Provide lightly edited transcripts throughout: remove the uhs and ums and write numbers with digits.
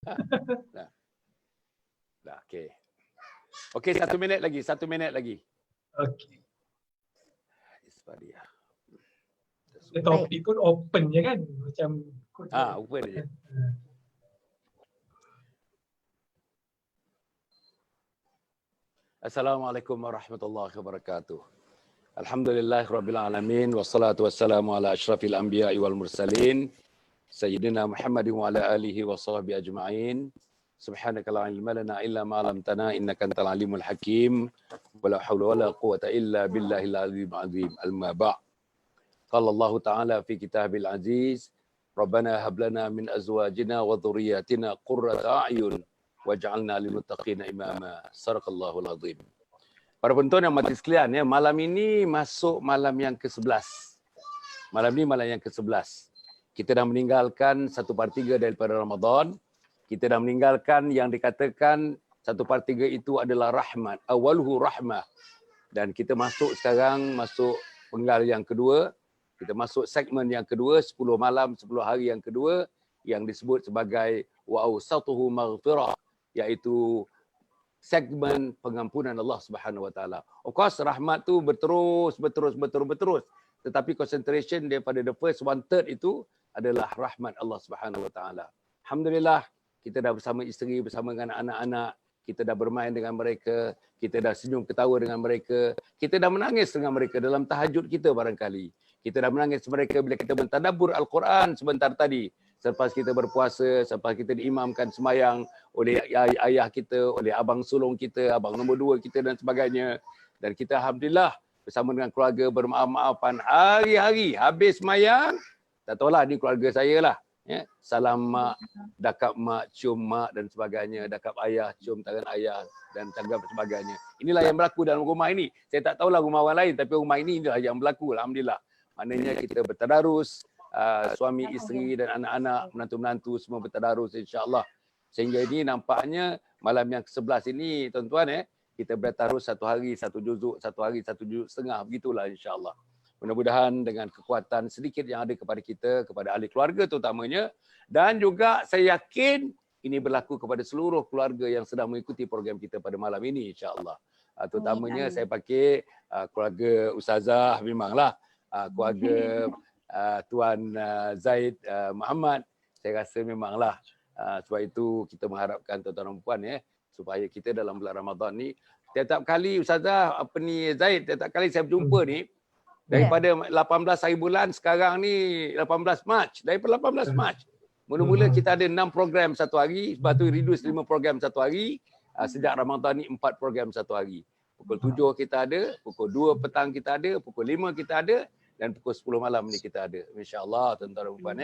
Dah. Dah, okey. Okey, 1 minit lagi, 1 minit lagi. Okey. Isfadiyah. Topik pun open je kan? Macam Open je. Assalamualaikum warahmatullahi wabarakatuh. Alhamdulillahirabbil alamin wassalatu wassalamu ala asyrafil anbiya'i wal mursalin sayyidina Muhammadin wa ala alihi wa sahbihi ajma'in. Subhanaka la ilma lana illa ma 'allamtana innaka antal alimul hakim. Wala haula wala quwwata illa billahil aliyyil azim. Amma ba'. Qala Allah Ta'ala fi kitabil aziz, Rabbana hab lana min azwajina wa dhurriyyatina qurrata a'yun waj'alna lil muttaqina imama. Sadaqallahul azim. Para penonton yang mati sekalian, ya, malam ini masuk malam yang ke-11. Malam ini malam yang ke-11. Kita dah meninggalkan 1/3 daripada Ramadan. Kita dah meninggalkan yang dikatakan 1/3 itu adalah rahmat. Awalhu rahmah. Dan kita masuk sekarang, masuk penggal yang kedua. Kita masuk segmen yang kedua, 10 malam, 10 hari yang kedua, yang disebut sebagai wa'awsatuhu maghfirah, iaitu segmen pengampunan Allah Subhanahu Wa Taala. Of course, rahmat tu berterus. Tetapi concentration daripada the first 1/3 itu adalah rahmat Allah Subhanahu Wa Taala. Alhamdulillah, kita dah bersama isteri, bersama dengan anak-anak, kita dah bermain dengan mereka, kita dah senyum ketawa dengan mereka, kita dah menangis dengan mereka dalam tahajud kita barangkali. Kita dah menangis mereka bila kita mentadabbur Al-Quran sebentar tadi. Selepas kita berpuasa, selepas kita diimamkan semayang oleh ayah kita, oleh abang sulung kita, abang nombor 2 kita dan sebagainya. Dan kita Alhamdulillah bersama dengan keluarga bermaaf-maafan hari-hari. Habis semayang, tak tahulah ni keluarga saya lah. Ya, salam mak, dakap mak, cium mak dan sebagainya, dakap ayah, cium tangan ayah dan sebagainya. Inilah yang berlaku dalam rumah ini. Saya tak tahulah rumah orang lain, tapi rumah ini inilah yang berlaku. Alhamdulillah. Maknanya kita bertadarus, suami, isteri dan anak-anak, menantu-menantu semua bertadarus insya-Allah. Sehingga ini nampaknya malam yang ke-11 ini tuan-tuan, kita bertadarus 1 hari 1 juzuk, 1 hari 1 juzuk setengah, begitulah insya-Allah. Mudah-mudahan dengan kekuatan sedikit yang ada kepada kita, kepada ahli keluarga terutamanya, dan juga saya yakin ini berlaku kepada seluruh keluarga yang sedang mengikuti program kita pada malam ini insya-Allah. Terutamanya saya pakai keluarga Ustazah, memanglah keluarga Tuan Zaid Muhammad. Saya rasa memanglah sebab itu kita mengharapkan tuan-tuan dan puan supaya kita dalam bulan Ramadan ni tiap-tiap kali Ustazah Zaid, tiap-tiap kali saya berjumpa ni daripada 18 hari bulan, sekarang ni 18 Mac. Daripada 18 Mac. Mula-mula kita ada 6 program satu hari, lepas tu reduce 5 program satu hari. Sejak Ramadan ni 4 program satu hari. Pukul 7 kita ada, pukul 2 petang kita ada, pukul 5 kita ada dan pukul 10 malam ni kita ada. Insya-Allah tuan-tuan dan puan.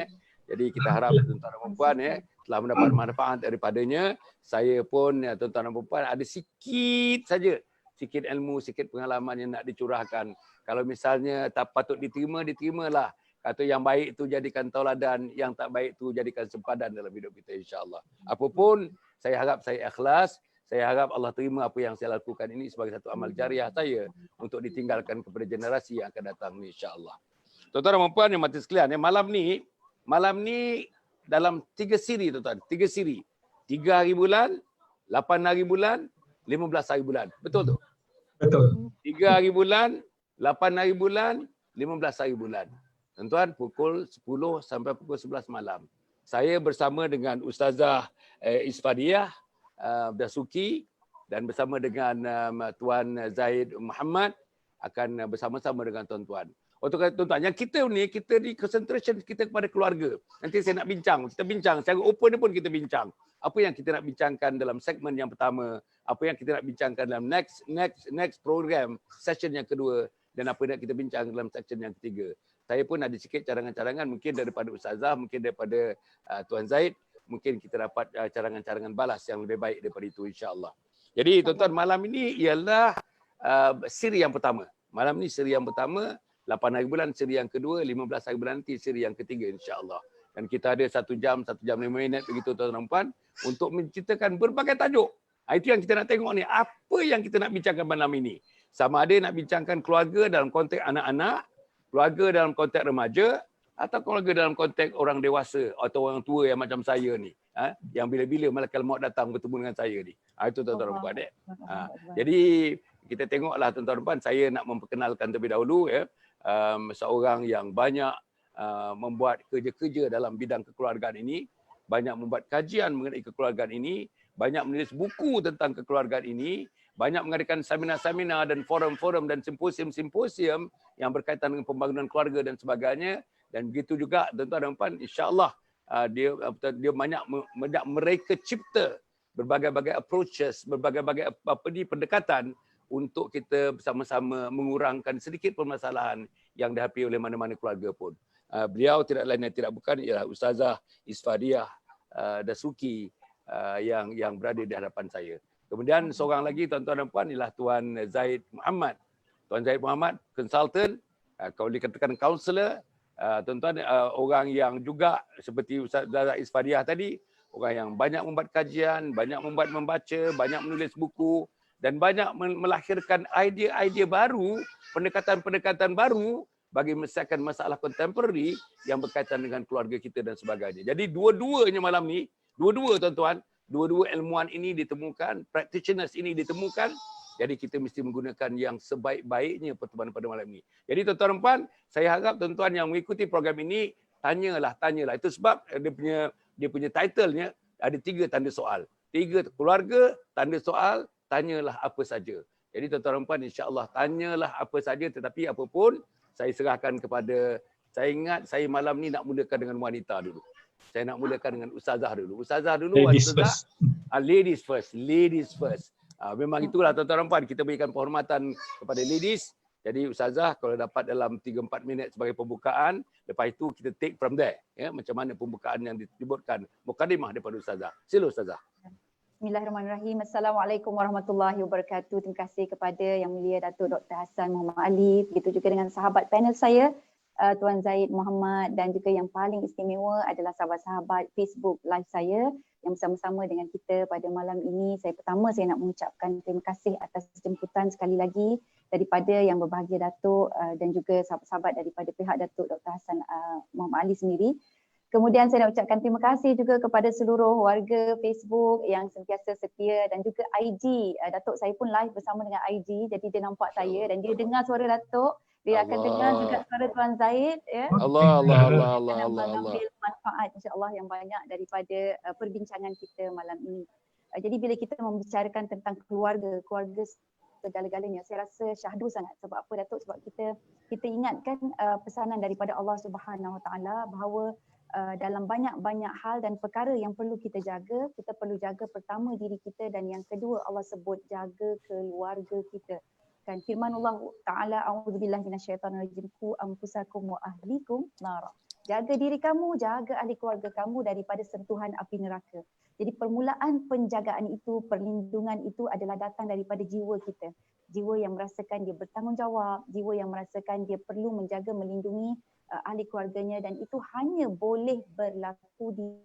Jadi kita harap tuan-tuan dan puan telah mendapat manfaat daripadanya. Saya pun tuan-tuan dan puan ada sikit saja, sikit ilmu, sikit pengalaman yang nak dicurahkan. Kalau misalnya tak patut diterima, diterimalah. Kata yang baik itu jadikan tauladan, yang tak baik itu jadikan sempadan dalam hidup kita insya-Allah. Apapun, saya harap saya ikhlas. Saya harap Allah terima apa yang saya lakukan ini sebagai satu amal jariah saya untuk ditinggalkan kepada generasi yang akan datang insya-Allah. Tuan-tuan dan puan yang mati sekalian, malam ni dalam 3 siri tuan-tuan, 3 siri. 3 hari bulan, 8 hari bulan, 15 hari bulan. Betul tu? Betul. 3 hari bulan, 8 hari bulan, 15 hari bulan. Tuan-tuan, pukul 10 sampai pukul 11 malam. Saya bersama dengan Ustazah Isfadiyah Dasuki dan bersama dengan Tuan Zaid Muhammad akan bersama-sama dengan tuan-tuan. Untuk tuan-tuan, yang kita ni concentration kita kepada keluarga. Nanti saya nak kita bincang secara open pun kita bincang. Apa yang kita nak bincangkan dalam segmen yang pertama, apa yang kita nak bincangkan dalam next program, session yang kedua, dan apa yang kita bincang dalam section yang ketiga. Saya pun ada sikit cadangan-cadangan mungkin daripada Ustazah, mungkin daripada Tuan Zaid, mungkin kita dapat cadangan-cadangan balas yang lebih baik daripada itu insya-Allah. Jadi tuan-tuan, malam ini ialah siri yang pertama. Malam ni siri yang pertama, 8 hari bulan siri yang kedua, 15 hari bulan nanti siri yang ketiga insya-Allah. Dan kita ada 1 jam 5 minit begitu tuan-tuan dan puan untuk menceritakan berbagai tajuk. Itu yang kita nak tengok ni, apa yang kita nak bincangkan malam ini. Sama ada nak bincangkan keluarga dalam konteks anak-anak, keluarga dalam konteks remaja, atau keluarga dalam konteks orang dewasa atau orang tua yang macam saya ni. yang bila-bila malaikat maut datang bertemu dengan saya ni. Itu tuan-tuan dan puan. Jadi kita tengoklah tuan-tuan dan puan, saya nak memperkenalkan terlebih dahulu seorang yang banyak membuat kerja-kerja dalam bidang kekeluargaan ini, banyak membuat kajian mengenai kekeluargaan ini, banyak menulis buku tentang kekeluargaan ini, banyak mengadakan seminar-seminar dan forum-forum dan simposium-simposium yang berkaitan dengan pembangunan keluarga dan sebagainya. Dan begitu juga tuan-tuan dan puan, insya-Allah dia banyak mereka cipta berbagai-bagai approaches, berbagai-bagai pendekatan untuk kita bersama-sama mengurangkan sedikit permasalahan yang dihadapi oleh mana-mana keluarga pun. Beliau tidak lain dan tidak bukan ialah Ustazah Isfadiah Dasuki yang berada di hadapan saya. Kemudian seorang lagi tuan-tuan dan puan ialah Tuan Zaid Muhammad. Tuan Zaid Muhammad, konsultan, kalau dikatakan kaunselor, tuan-tuan, orang yang juga seperti Ustazah Isfadiah tadi, orang yang banyak membuat kajian, banyak membaca, banyak menulis buku dan banyak melahirkan idea-idea baru, pendekatan-pendekatan baru bagi menyelesaikan masalah kontemporari yang berkaitan dengan keluarga kita dan sebagainya. Jadi dua-duanya malam ni, tuan-tuan, dua ilmuwan ini ditemukan, practitioners ini ditemukan. Jadi kita mesti menggunakan yang sebaik-baiknya pertemuan pada malam ini. Jadi tuan-tuan dan puan, saya harap tuan-tuan yang mengikuti program ini tanyalah. Itu sebab dia punya title-nya ada 3 tanda soal. 3 keluarga, tanda soal, tanyalah apa saja. Jadi tuan-tuan dan puan, insya-Allah tanyalah apa saja, tetapi apapun saya serahkan kepada, saya ingat saya malam ni nak mulakan dengan wanita dulu. Saya nak mulakan dengan Ustazah dulu. Ladies first. Memang itulah tuan-tuan dan puan, kita berikan penghormatan kepada ladies. Jadi Ustazah kalau dapat dalam 3-4 minit sebagai pembukaan, lepas itu kita take from there. Macam mana pembukaan yang disebutkan, mukadimah daripada Ustazah. Sila Ustazah. Bismillahirrahmanirrahim. Assalamualaikum warahmatullahi wabarakatuh. Terima kasih kepada Yang Mulia Datuk Dr. Hassan Muhammad Ali. Begitu juga dengan sahabat panel saya, Tuan Zaid Muhammad, dan juga yang paling istimewa adalah sahabat-sahabat Facebook live saya yang bersama-sama dengan kita pada malam ini. Saya nak mengucapkan terima kasih atas jemputan sekali lagi daripada yang berbahagia Datuk dan juga sahabat-sahabat daripada pihak Datuk Dr. Hassan Muhammad Ali sendiri. Kemudian saya nak ucapkan terima kasih juga kepada seluruh warga Facebook yang sentiasa setia dan juga IG. Datuk saya pun live bersama dengan IG, jadi dia nampak saya dan dia dengar suara Datuk. Dia akan dengar juga suara Tuan Zaid. Ya. Allah. Mengambil manfaat insya-Allah yang banyak daripada perbincangan kita malam ini. Jadi bila kita membicarakan tentang keluarga segala-galanya, saya rasa syahdu sangat. Sebab apa Datuk? Sebab kita ingatkan pesanan daripada Allah Subhanahu Wa Taala bahawa dalam banyak hal dan perkara yang perlu kita jaga, kita perlu jaga pertama diri kita, dan yang kedua Allah sebut jaga keluarga kita. Kan firman Allah Taala, a'udzubillahi minasyaitonirrajim, qu anfusakum wa ahlikum nar. Jaga diri kamu, jaga ahli keluarga kamu daripada sentuhan api neraka. Jadi permulaan penjagaan itu, perlindungan itu adalah datang daripada jiwa kita. Jiwa yang merasakan dia bertanggungjawab, jiwa yang merasakan dia perlu menjaga, melindungi ahli keluarganya, dan itu hanya boleh berlaku di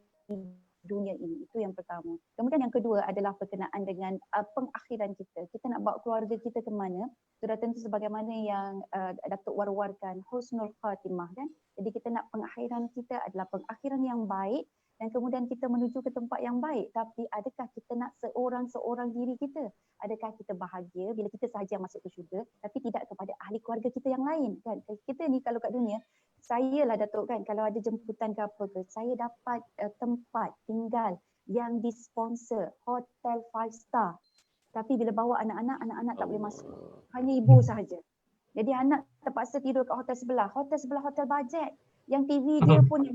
dunia ini. Itu yang pertama. Kemudian yang kedua adalah berkenaan dengan pengakhiran kita. Kita nak bawa keluarga kita ke mana? Sudah tentu sebagaimana yang Datuk war-warkan, husnul khatimah kan. Jadi kita nak pengakhiran kita adalah pengakhiran yang baik, dan kemudian kita menuju ke tempat yang baik. Tapi adakah kita nak seorang-seorang diri kita? Adakah kita bahagia bila kita sahaja masuk ke syurga, tapi tidak kepada ahli keluarga kita yang lain kan? Kita ni kalau kat dunia, saya lah Datuk kan, kalau ada jemputan ke apa ke, saya dapat tempat tinggal yang disponsor, hotel 5 star. Tapi bila bawa anak-anak tak boleh masuk. Hanya ibu sahaja. Jadi anak terpaksa tidur kat hotel sebelah hotel bajet. Yang TV dia pun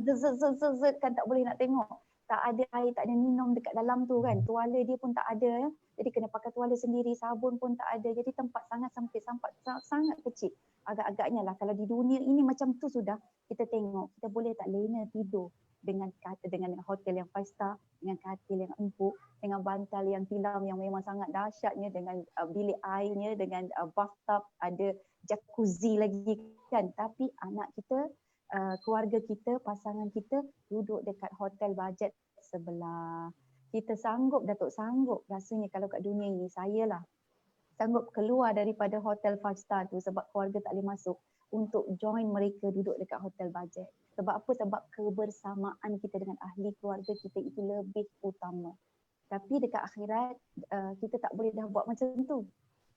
zet kan, tak boleh nak tengok. Tak ada air, tak ada minum dekat dalam tu kan. Tuala dia pun tak ada. Jadi kena pakai tuala sendiri, sabun pun tak ada. Jadi tempat sangat sempit, sangat kecil. Agak-agaknya lah kalau di dunia ini macam tu sudah, kita tengok kita boleh tak lena tidur dengan hotel yang 5 star, dengan katil yang empuk, dengan bantal yang tilam yang memang sangat dahsyatnya, dengan bilik airnya, dengan bathtub, ada jacuzzi lagi kan. Tapi anak kita, keluarga kita, pasangan kita duduk dekat hotel bajet sebelah. Kita sanggup, Datuk, sanggup rasanya kalau kat dunia ini, saya lah sanggup keluar daripada hotel 5 star tu sebab keluarga tak boleh masuk untuk join mereka duduk dekat hotel bajet. Sebab apa? Sebab kebersamaan kita dengan ahli keluarga kita itu lebih utama. Tapi dekat akhirat kita tak boleh dah buat macam tu.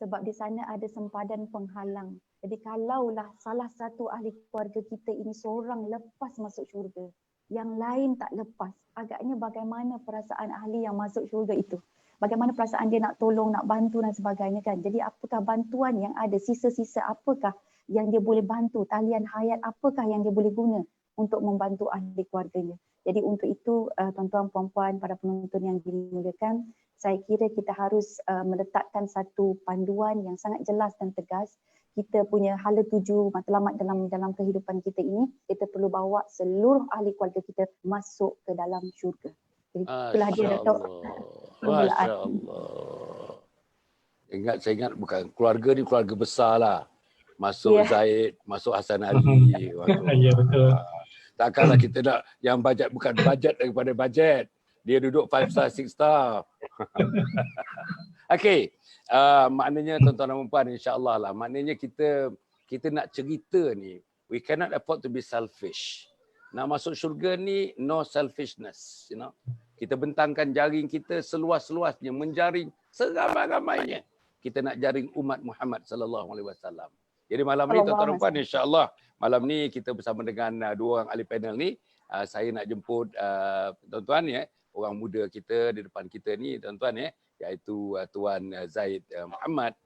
Sebab di sana ada sempadan penghalang. Jadi kalaulah salah satu ahli keluarga kita ini seorang lepas masuk syurga, yang lain tak lepas, agaknya bagaimana perasaan ahli yang masuk syurga itu? Bagaimana perasaan dia nak tolong, nak bantu dan sebagainya kan? Jadi apakah bantuan yang ada, sisa-sisa apakah yang dia boleh bantu, talian hayat apakah yang dia boleh guna untuk membantu ahli keluarganya. Jadi untuk itu tuan-tuan, puan-puan, para penonton yang dimuliakan, saya kira kita harus meletakkan satu panduan yang sangat jelas dan tegas. Kita punya hala tuju matlamat dalam kehidupan kita ini, kita perlu bawa seluruh ahli keluarga kita masuk ke dalam syurga. Jadi itulah dia Datuk permulaan. Masya Allah. Saya ingat bukan keluarga ni keluarga besar lah. Masuk Zaid, masuk Hasan Ali. Ya, betul. Takkanlah kita nak yang bajet bukan bajet daripada bajet. Dia duduk 5 star, 6 star. Okey. Maknanya tuan-tuan dan puan, insya-Allah lah. Maknanya kita nak cerita ni, we cannot afford to be selfish. Nak masuk syurga ni no selfishness, you know. Kita bentangkan jaring kita seluas-luasnya, menjaring seramai-ramainya. Kita nak jaring umat Muhammad sallallahu alaihi wasallam. Jadi malam ni tuan-tuan dan puan, insya-Allah malam ni kita bersama dengan dua orang ahli panel ni, saya nak jemput tuan-tuan ya, orang muda kita di depan kita ni tuan-tuan ya, iaitu Tuan Zaid Muhammad,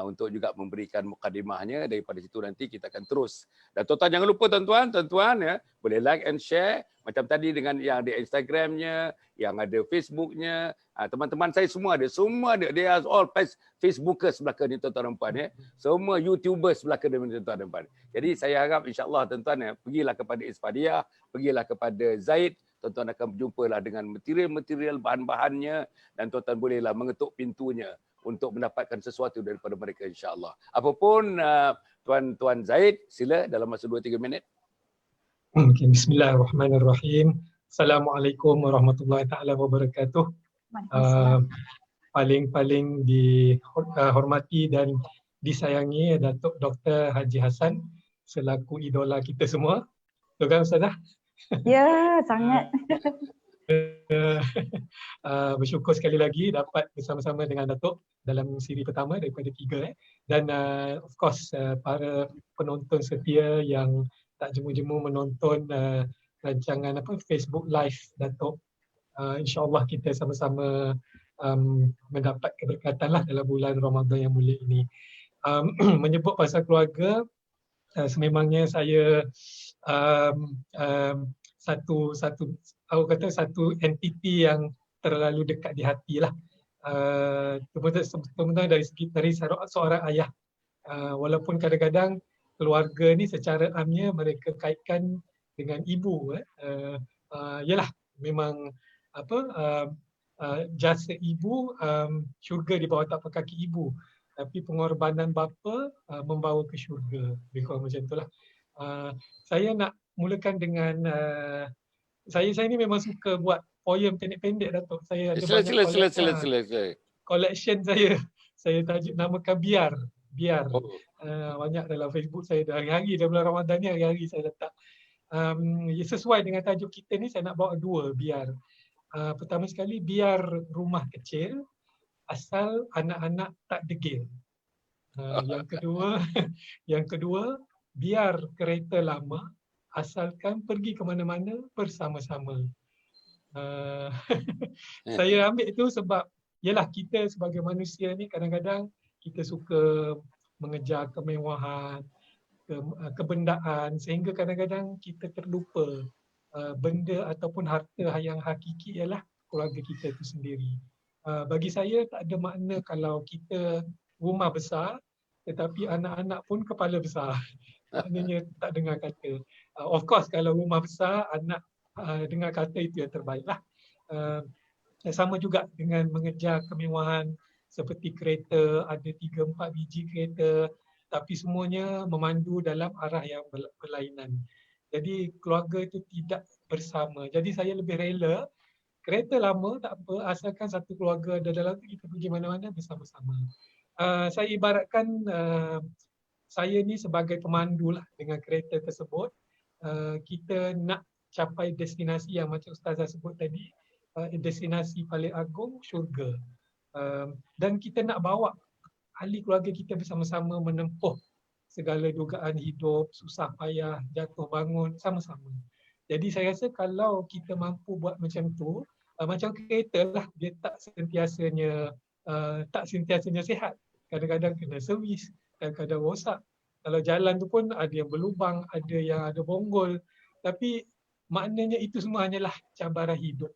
untuk juga memberikan mukadimahnya. Daripada situ nanti kita akan terus. Dan tuan-tuan jangan lupa tuan-tuan ya, boleh like and share macam tadi dengan yang ada Instagramnya, yang ada Facebooknya. Teman-teman saya semua ada. They are all Facebookers belaka ni tuan-tuan dan puan ya. Semua YouTubers belaka ni tuan-tuan dan puan. Jadi saya harap insya-Allah tuan-tuan ya, pergilah kepada Isfadiah, pergilah kepada Zaid, tuan-tuan akan berjumpalah dengan material-material bahan-bahannya dan tuan-tuan bolehlah mengetuk pintunya untuk mendapatkan sesuatu daripada mereka insya-Allah. Apapun Tuan Zaid, sila dalam masa 2-3 minit. Okay, bismillahirrahmanirrahim. Assalamualaikum warahmatullahi taala wabarakatuh. Paling dihormati dan disayangi Datuk Dr. Haji Hassan selaku idola kita semua. Betul kan Ustazah? Ya, sangat. Bersyukur sekali lagi dapat bersama-sama dengan Datuk dalam siri pertama daripada 3 dan of course para penonton setia yang tak jemu-jemu menonton rancangan Facebook live Datuk. InsyaAllah kita sama-sama mendapat keberkatan lah dalam bulan Ramadan yang mulia ini. Menyebut pasal keluarga, sememangnya saya satu entiti yang terlalu dekat di hati lah. Terutama dari seorang ayah. Walaupun kadang-kadang keluarga ni secara amnya mereka kaitkan dengan ibu. Yalah, memang jasa ibu, syurga di bawah tapak kaki ibu. Tapi pengorbanan bapa membawa ke syurga. Lebih kurang macam itulah. Saya nak mulakan dengan saya ni memang suka buat poem pendek-pendek Datuk. Saya ada banyak collection saya. Saya tajuk namakan Biar. Banyak dalam Facebook saya hari-hari dalam bulan Ramadan ni, hari-hari saya letak. Sesuai dengan tajuk kita ni, saya nak bawa 2 biar. Pertama sekali, biar rumah kecil asal anak-anak tak degil. Yang kedua, biar kereta lama asalkan pergi ke mana-mana bersama-sama. Saya ambil itu sebab yalah, kita sebagai manusia ni kadang-kadang kita suka mengejar kemewahan, kebendaan, sehingga kadang-kadang kita terlupa benda ataupun harta yang hakiki ialah keluarga kita itu sendiri. Bagi saya tak ada makna kalau kita rumah besar tetapi anak-anak pun kepala besar. Maknanya tak dengar kata. Of course kalau rumah besar, anak dengar kata, itu yang terbaiklah. Sama juga dengan mengejar kemewahan seperti kereta, ada 3-4 biji kereta, tapi semuanya memandu dalam arah yang berlainan. Jadi keluarga itu tidak bersama. Jadi saya lebih rela kereta lama tak apa, asalkan satu keluarga ada dalam tu, kita pergi mana-mana bersama-sama. Saya ibaratkan saya ni sebagai pemandu lah dengan kereta tersebut. Kita nak capai destinasi yang macam Ustazah sebut tadi, destinasi paling agung syurga. Dan kita nak bawa ahli keluarga kita bersama-sama menempuh segala dugaan hidup, susah payah, jatuh bangun sama-sama. Jadi saya rasa kalau kita mampu buat macam tu, macam kereta lah, dia tak sentiasanya sihat. Kadang-kadang kena servis, kadang-kadang rosak. Kalau jalan tu pun ada yang berlubang, ada yang ada bonggol. Tapi maknanya itu semua hanyalah cabaran hidup.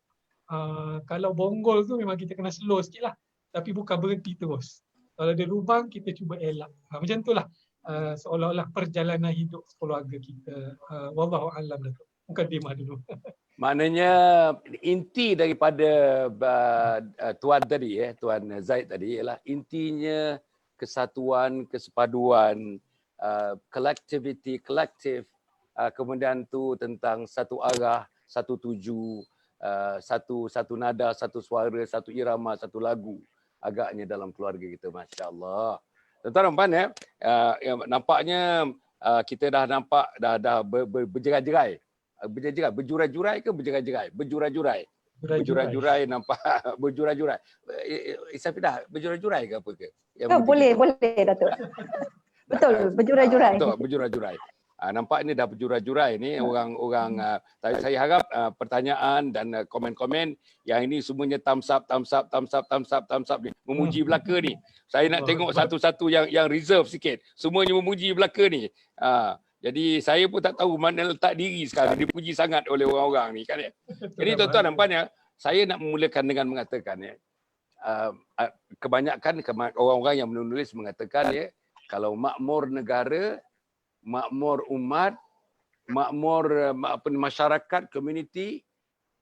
Kalau bonggol tu memang kita kena slow sikit lah. Tapi bukan berhenti terus. Kalau ada lubang, kita cuba elak. Macam tu lah. Seolah-olah perjalanan hidup keluarga kita. Wallahu a'lam. Mukadimah dulu. Maknanya inti daripada Tuan tadi, Tuan Zaid tadi ialah intinya kesatuan, kesepaduan, collectivity, kolektif, kemudian tu tentang satu arah, satu tuju, satu nada, satu suara, satu irama, satu lagu agaknya dalam keluarga kita. Masya Allah. Tuan-tuan dan puan, nampaknya kita dah nampak dah berjerai-jerai. Berjurai-jurai ke berjerai-jerai? Berjurai-jurai. Berjurai-jurai nampak berjurai-jurai. Isafidah, berjurai-jurai ke apa ke? Boleh Datuk. Betul, berjurai-jurai. Betul, berjurai-jurai. Nampak ni dah berjurai-jurai ni orang-orang. Saya harap pertanyaan dan komen-komen yang ini semuanya thumbs up ni. Memuji belaka ni. Saya nak tengok satu-satu yang reserve sikit. Semuanya memuji belaka ni. Jadi saya pun tak tahu mana letak diri sekarang. Dipuji sangat oleh orang-orang ni kan. Jadi tuan-tuan nampaknya saya nak memulakan dengan mengatakan kebanyakan orang-orang yang menulis mengatakan kalau makmur negara, makmur umat, makmur masyarakat, community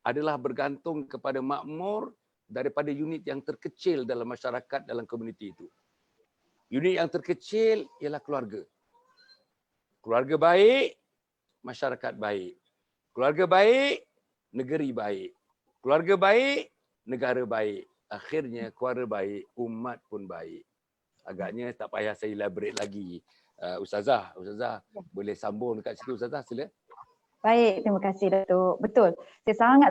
adalah bergantung kepada makmur daripada unit yang terkecil dalam masyarakat, dalam community itu. Unit yang terkecil ialah keluarga. Keluarga baik, masyarakat baik. Keluarga baik, negeri baik. Keluarga baik, negara baik. Akhirnya keluarga baik, umat pun baik. Agaknya tak payah saya elaborate lagi. Ustazah boleh sambung dekat situ Ustazah, sila. Baik, terima kasih Datuk. Betul. Saya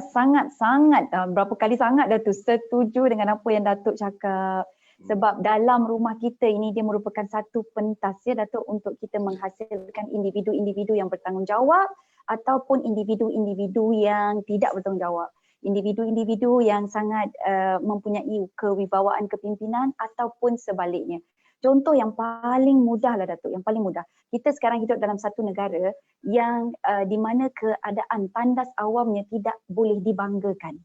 sangat berapa kali sangat Datuk setuju dengan apa yang Datuk cakap. Sebab dalam rumah kita ini dia merupakan satu pentas Datuk untuk kita menghasilkan individu-individu yang bertanggungjawab ataupun individu-individu yang tidak bertanggungjawab. Individu-individu yang sangat mempunyai kewibawaan kepimpinan ataupun sebaliknya. Contoh yang paling mudah lah Datuk, yang paling mudah. Kita sekarang hidup dalam satu negara yang di mana keadaan tandas awamnya tidak boleh dibanggakan.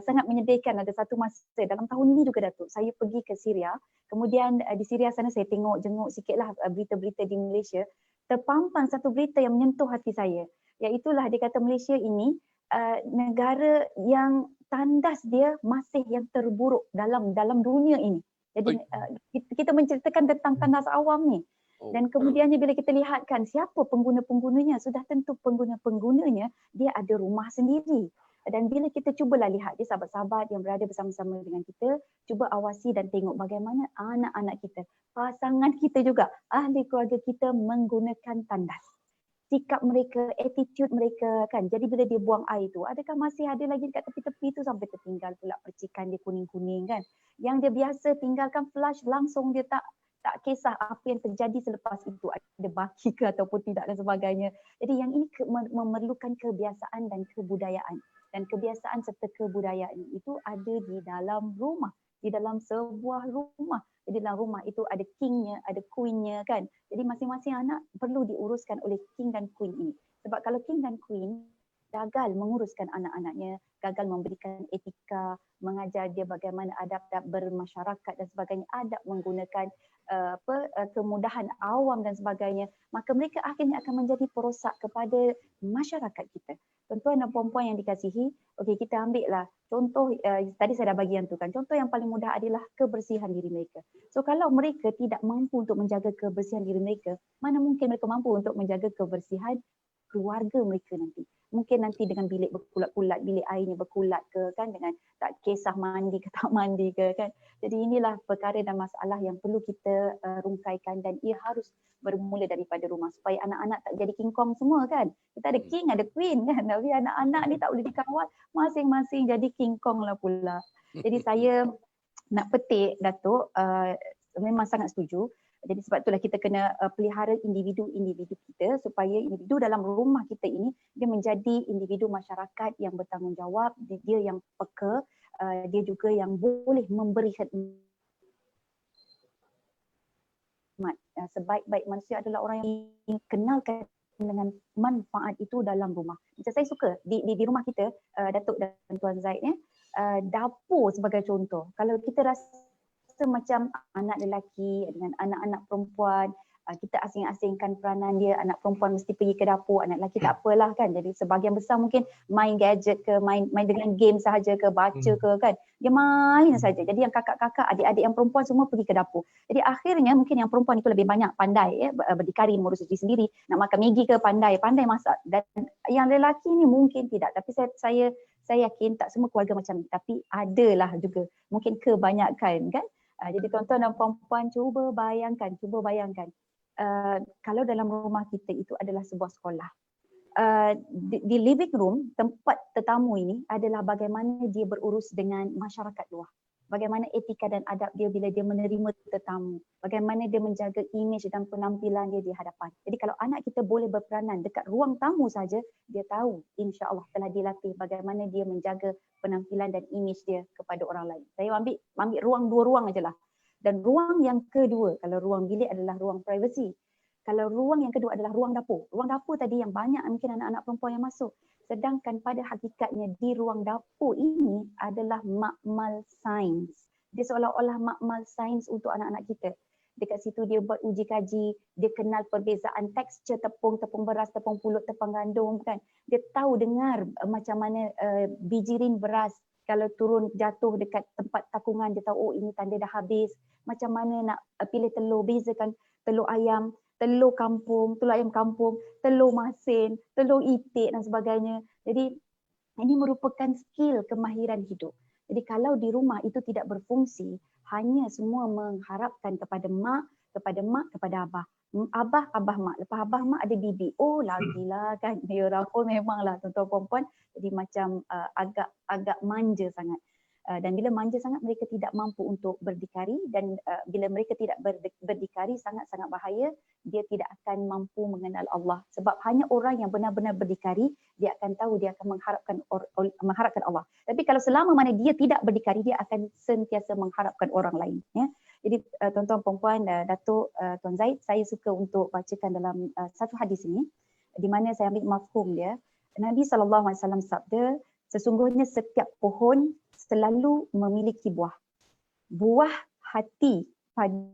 Sangat menyedihkan. Ada satu masa dalam tahun ini juga Datuk, saya pergi ke Syria. Kemudian di Syria sana saya jenguk sikitlah berita-berita di Malaysia. Terpampang satu berita yang menyentuh hati saya. Iaitulah dia kata Malaysia ini negara yang tandas dia masih yang terburuk dalam dunia ini. Jadi kita menceritakan tentang tandas awam ni. Dan kemudiannya bila kita lihatkan siapa pengguna-penggunanya, sudah tentu pengguna-penggunanya dia ada rumah sendiri. Dan bila kita cubalah lihat dia sahabat-sahabat yang berada bersama-sama dengan kita, cuba awasi dan tengok bagaimana anak-anak kita, pasangan kita juga, ahli keluarga kita menggunakan tandas. Sikap mereka, attitude mereka kan. Jadi bila dia buang air tu, adakah masih ada lagi dekat tepi-tepi tu sampai tertinggal pula percikan dia kuning-kuning kan. Yang dia biasa tinggalkan flush langsung, dia tak kisah apa yang terjadi selepas itu, ada baki ke ataupun tidak dan sebagainya. Jadi yang ini memerlukan kebiasaan dan kebudayaan. Dan kebiasaan serta kebudayaan itu ada di dalam rumah, di dalam sebuah rumah. Jadi dalam rumah itu ada kingnya, ada queennya kan. Jadi masing-masing anak perlu diuruskan oleh king dan queen ini. Sebab kalau king dan queen gagal menguruskan anak-anaknya, gagal memberikan etika, mengajar dia bagaimana adab bermasyarakat dan sebagainya, adab menggunakan kemudahan awam dan sebagainya, maka mereka akhirnya akan menjadi perosak kepada masyarakat kita. Tuan-tuan dan puan-puan yang dikasihi, okey, kita ambil lah contoh, tadi saya dah bagi yang tu kan, contoh yang paling mudah adalah kebersihan diri mereka. So kalau mereka tidak mampu untuk menjaga kebersihan diri mereka, mana mungkin mereka mampu untuk menjaga kebersihan keluarga mereka nanti. mungkin nanti dengan bilik berkulat-kulat, bilik airnya berkulat ke kan, dengan tak kisah mandi ke tak mandi ke kan. Jadi inilah perkara dan masalah yang perlu kita rungkaikan, dan ia harus bermula daripada rumah supaya anak-anak tak jadi king kong semua kan. Kita ada king, ada queen kan, tapi anak-anak ni tak boleh dikawal, masing-masing jadi king kong lah pula. Jadi saya nak petik Datuk, memang sangat setuju. Jadi sebab itulah kita kena pelihara individu-individu kita supaya individu dalam rumah kita ini dia menjadi individu masyarakat yang bertanggungjawab, dia yang peka, dia juga yang boleh memberi khidmat. Sebaik-baik manusia adalah orang yang kenalkan dengan manfaat itu dalam rumah. Macam saya suka di rumah kita, Datuk dan Tuan Zaid ya, dapur sebagai contoh. Kalau kita rasa macam anak lelaki dengan anak-anak perempuan, kita asing-asingkan peranan dia, anak perempuan mesti pergi ke dapur, anak lelaki tak apalah kan. Jadi sebahagian besar mungkin main gadget ke, main dengan game sahaja ke, baca ke kan. Dia main saja. Jadi yang kakak-kakak, adik-adik yang perempuan semua pergi ke dapur. Jadi akhirnya mungkin yang perempuan itu lebih banyak pandai ya, berdikari mengurus diri sendiri, nak makan Maggi ke pandai masak. Dan yang lelaki ni mungkin tidak. Tapi saya yakin tak semua keluarga macam ni. Tapi adalah juga mungkin kebanyakan kan. Jadi tuan-tuan dan puan-puan cuba bayangkan kalau dalam rumah kita itu adalah sebuah sekolah. Di living room, tempat tetamu ini adalah bagaimana dia berurus dengan masyarakat luar. Bagaimana etika dan adab dia bila dia menerima tetamu. Bagaimana dia menjaga imej dan penampilan dia di hadapan. Jadi kalau anak kita boleh berperanan dekat ruang tamu saja, dia tahu insya-Allah telah dilatih bagaimana dia menjaga penampilan dan imej dia kepada orang lain. Saya ambil ruang, 2 ruang ajalah. Dan ruang yang kedua, kalau ruang bilik adalah ruang privacy. Kalau ruang yang kedua adalah ruang dapur. Ruang dapur tadi yang banyak mungkin anak-anak perempuan yang masuk. Sedangkan pada hakikatnya di ruang dapur ini adalah makmal sains. Dia seolah-olah makmal sains untuk anak-anak kita. Dekat situ dia buat uji kaji, dia kenal perbezaan tekstur tepung beras, tepung pulut, tepung gandum kan. Dia tahu dengar macam mana bijirin beras kalau turun jatuh dekat tempat takungan, dia tahu oh ini tanda dah habis. Macam mana nak pilih telur, bezakan telur ayam, telur kampung, telur ayam kampung, telur masin, telur itik dan sebagainya. Jadi ini merupakan skill kemahiran hidup. Jadi kalau di rumah itu tidak berfungsi, hanya semua mengharapkan kepada mak, kepada abah. Abah, mak. Lepas abah, mak ada bibi. Oh lagilah kan. Dia orang pun memanglah tuan-tuan puan-puan. Jadi macam agak manja sangat. Dan bila manja sangat mereka tidak mampu untuk berdikari, dan bila mereka tidak berdikari sangat-sangat bahaya, dia tidak akan mampu mengenal Allah. Sebab hanya orang yang benar-benar berdikari, dia akan tahu, dia akan mengharapkan Allah. Tapi kalau selama mana dia tidak berdikari, dia akan sentiasa mengharapkan orang lain. Ya. Jadi tuan-tuan perempuan, Datuk, Tuan Zaid, saya suka untuk bacakan dalam satu hadis ini, di mana saya ambil mafhum dia. Nabi SAW sabda, sesungguhnya setiap pohon selalu memiliki buah. Buah hati pada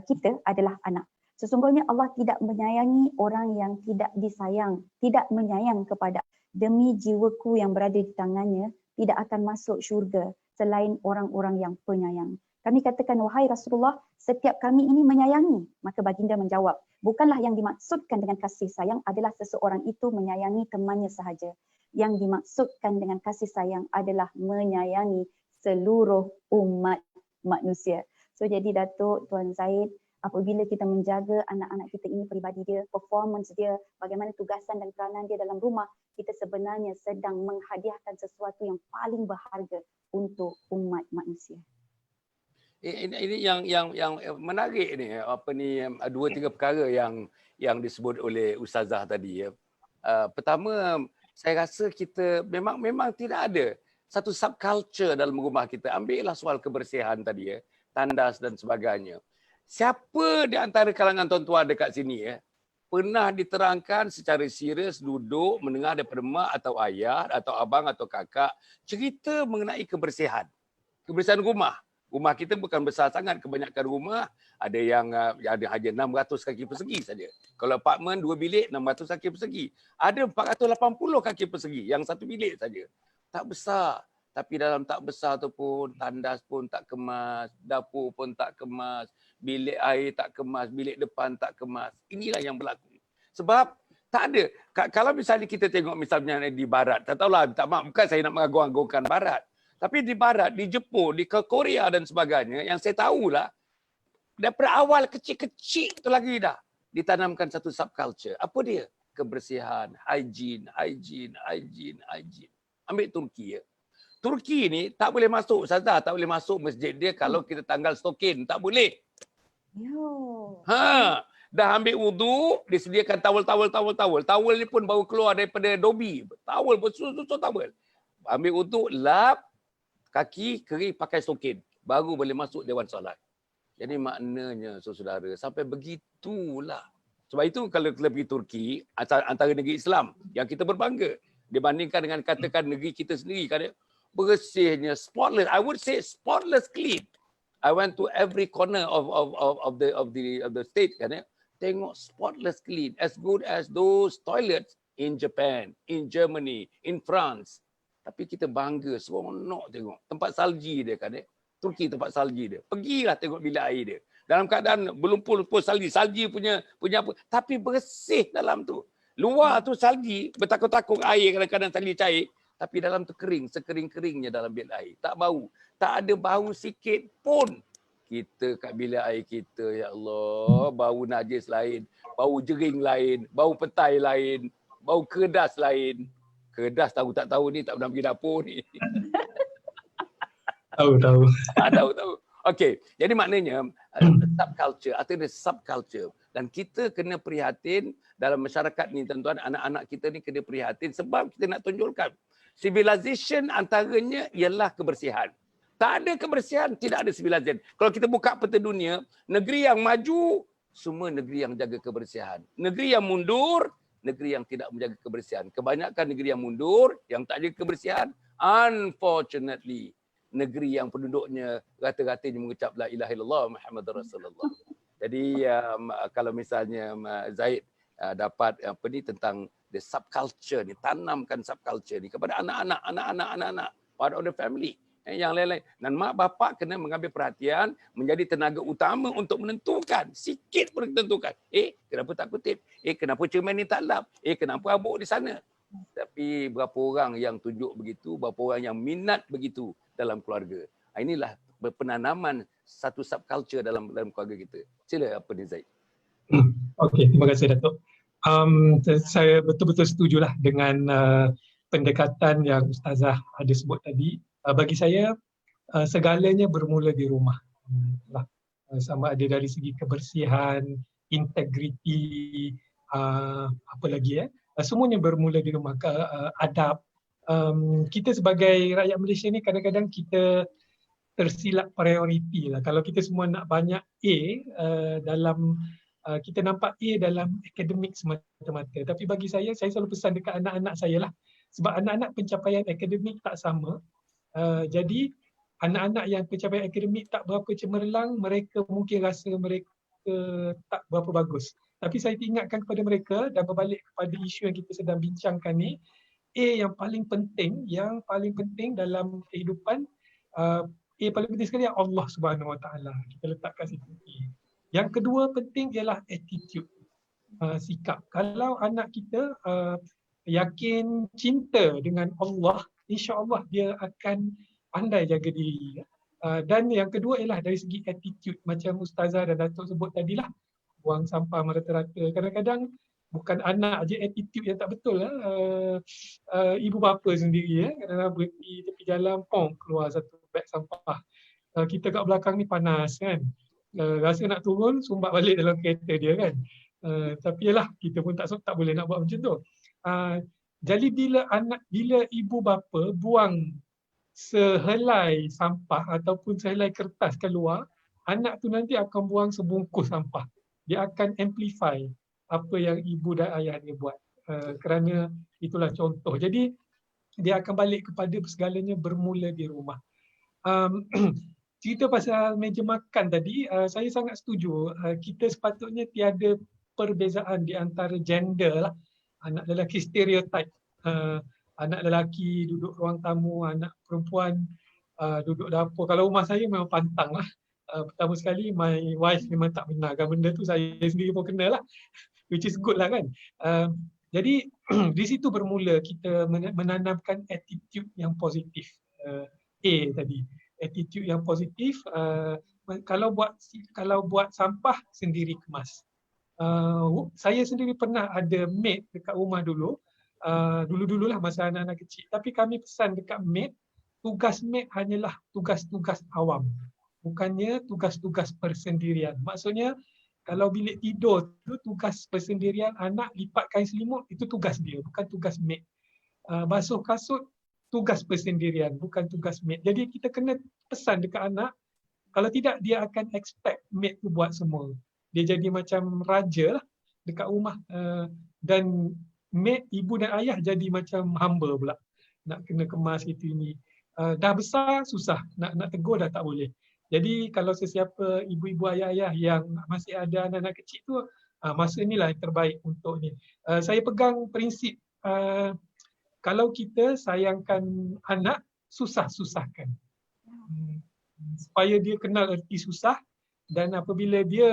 kita adalah anak. Sesungguhnya Allah tidak menyayangi orang yang tidak disayang, tidak menyayang kepada. Demi jiwaku yang berada di tangannya, tidak akan masuk syurga selain orang-orang yang penyayang. Kami katakan, wahai Rasulullah, setiap kami ini menyayangi. Maka baginda menjawab, bukanlah yang dimaksudkan dengan kasih sayang adalah seseorang itu menyayangi temannya sahaja. Yang dimaksudkan dengan kasih sayang adalah menyayangi seluruh umat manusia. So jadi Datuk, Tuan Zaid, apabila kita menjaga anak-anak kita ini, peribadi dia, performance dia, bagaimana tugasan dan peranan dia dalam rumah, kita sebenarnya sedang menghadiahkan sesuatu yang paling berharga untuk umat manusia. Ini yang menarik ni, apa ni, 2-3 perkara yang disebut oleh Ustazah tadi ya. Pertama, saya rasa kita memang tidak ada satu subculture dalam rumah kita. Ambillah soal kebersihan tadi ya, tandas dan sebagainya. Siapa di antara kalangan tuan-tuan dekat sini ya pernah diterangkan secara serius duduk mendengar daripada mak atau ayah atau abang atau kakak cerita mengenai kebersihan rumah? Rumah kita bukan besar sangat, kebanyakan rumah ada yang ada hanya 600 kaki persegi saja. Kalau apartmen 2 bilik 600 kaki persegi. Ada 480 kaki persegi yang satu bilik saja. Tak besar. Tapi dalam tak besar tu pun tandas pun tak kemas, dapur pun tak kemas, bilik air tak kemas, bilik depan tak kemas. Inilah yang berlaku. Sebab Tak ada. Kalau misalnya kita tengok misalnya di barat, tak tahulah, tak maaf, bukan saya nak mengagung-agungkan barat. Tapi di barat, di Jepun, di Korea dan sebagainya, yang saya tahulah, daripada awal kecil-kecil tu lagi dah ditanamkan satu subculture. Apa dia? Kebersihan, hygiene. Ambil Turki ya. Turki ni tak boleh masuk, Ustazah, tak boleh masuk masjid dia kalau kita tanggal stokin. Tak boleh. Yo. Dah ambil wudu, disediakan towel. Towel ni pun baru keluar daripada dobi. Towel, bersusuk towel. Ambil wudu, lap, kaki kering pakai stokin. Baru boleh masuk dewan solat. Jadi maknanya, saudara, sampai begitulah. Sebab itu kalau kita pergi Turki, antara negeri Islam yang kita berbangga dibandingkan dengan katakan negeri kita sendiri, kan, bersihnya, spotless. I would say spotless clean. I went to every corner of the state, kan, tengok spotless clean, as good as those toilets in Japan, in Germany, in France. Tapi kita bangga, seronok tengok tempat salji dia, kan, Turki tempat salji dia. Pergilah tengok bilik air dia. Dalam keadaan berlumpur-lumpur salji punya apa. Tapi bersih dalam tu. Luar tu salji, bertakuk-takuk air kadang-kadang salji cair. Tapi dalam tu kering, sekering-keringnya dalam bilik air. Tak bau. Tak ada bau sikit pun. Kita kat bilik air kita, ya Allah, bau najis lain, bau jering lain, bau petai lain, bau kedas lain. Kedas tahu tak tahu ni, tak pernah pergi dapur ni. Tahu. Tahu. Okey, jadi maknanya subculture atau the subculture, dan kita kena prihatin dalam masyarakat ni, tuan-tuan, anak-anak kita ni kena prihatin sebab kita nak tunjukkan civilization antaranya ialah kebersihan. Tak ada kebersihan, tidak ada civilization. Kalau kita buka peta dunia, negeri yang maju semua negeri yang jaga kebersihan. Negeri yang mundur, negeri yang tidak menjaga kebersihan. Kebanyakan negeri yang mundur, yang tak jaga kebersihan, unfortunately negeri yang penduduknya rata-ratanya mengucap la ilaha illallah Muhammadur Rasulullah. Jadi kalau misalnya Zaid dapat apa ni tentang the subculture ni, tanamkan subculture ni kepada anak-anak, part of the family, yang lain-lain. Dan mak bapak kena mengambil perhatian, menjadi tenaga utama untuk menentukan, sikit pun tentukan. Kenapa tak kutip? Kenapa cermin ni tak lap? Kenapa abuk di sana? Tapi berapa orang yang tunjuk begitu, berapa orang yang minat begitu dalam keluarga. Inilah penanaman satu subculture dalam keluarga kita. Sila apa ni Zaid? Okey, terima kasih Datuk. Saya betul-betul setujulah dengan pendekatan yang Ustazah ada sebut tadi. Bagi saya, segalanya bermula di rumah. Sama ada dari segi kebersihan, integriti, apa lagi semuanya bermula di rumah. Adab. Kita sebagai rakyat Malaysia ni kadang-kadang kita tersilap prioriti lah. Kalau kita semua nak banyak A dalam kita nampak A dalam akademik semata-mata. Tapi bagi saya selalu pesan dekat anak-anak saya lah. Sebab anak-anak pencapaian akademik tak sama. Jadi anak-anak yang pencapaian akademik tak berapa cemerlang, mereka mungkin rasa mereka tak berapa bagus. Tapi saya ingatkan kepada mereka dan berbalik kepada isu yang kita sedang bincangkan ni, yang paling penting dalam kehidupan, paling penting sekali Allah Subhanahu Wa Taala. Kita letak kat situ. Yang kedua penting ialah attitude, sikap. Kalau anak kita yakin cinta dengan Allah, insya-Allah dia akan pandai jaga diri. Dan yang kedua ialah dari segi attitude, macam Ustazah dan Datuk sebut tadilah, buang sampah merata-rata. Kadang-kadang bukan anak je attitude yang tak betul lah. Ibu bapa sendiri kadang-kadang berhenti tepi jalan, keluar satu beg sampah. Kita kat belakang ni panas kan. Rasa nak turun, sumbat balik dalam kereta dia kan. Tapi yalah, kita pun tak boleh nak buat macam tu. Jadi bila ibu bapa buang sehelai sampah ataupun sehelai kertas keluar, anak tu nanti akan buang sebungkus sampah. Dia akan amplify apa yang ibu dan ayah dia buat. Kerana itulah contoh. Jadi dia akan balik kepada segalanya bermula di rumah. Cerita pasal meja makan tadi, saya sangat setuju. Kita sepatutnya tiada perbezaan di antara gender lah. Anak lelaki stereotype. Anak lelaki duduk ruang tamu, anak perempuan duduk dapur. Kalau rumah saya memang pantang lah. Pertama sekali, my wife memang tak benarkan benda tu. Saya sendiri pun kena lah. Which is good lah kan. Jadi di situ bermula kita menanamkan attitude yang positif. A tadi, attitude yang positif. Kalau buat sampah sendiri kemas. Saya sendiri pernah ada maid dekat rumah dulu. Dulu-dululah masa anak-anak kecil. Tapi kami pesan dekat maid, tugas maid hanyalah tugas-tugas awam. Bukannya tugas-tugas persendirian. Maksudnya kalau bilik tidur tu tugas persendirian, anak lipat kain selimut itu tugas dia, bukan tugas maid. Basuh kasut tugas persendirian, bukan tugas maid. Jadi kita kena pesan dekat anak, kalau tidak dia akan expect maid tu buat semua. Dia jadi macam raja lah dekat rumah, dan maid, ibu dan ayah jadi macam hamba pula. Nak kena kemas itu ini. Dah besar susah, nak tegur dah tak boleh. Jadi kalau sesiapa ibu-ibu ayah-ayah yang masih ada anak-anak kecil tu, masa inilah yang terbaik untuk ni. Saya pegang prinsip, kalau kita sayangkan anak, susah-susahkan. Supaya dia kenal erti susah, dan apabila dia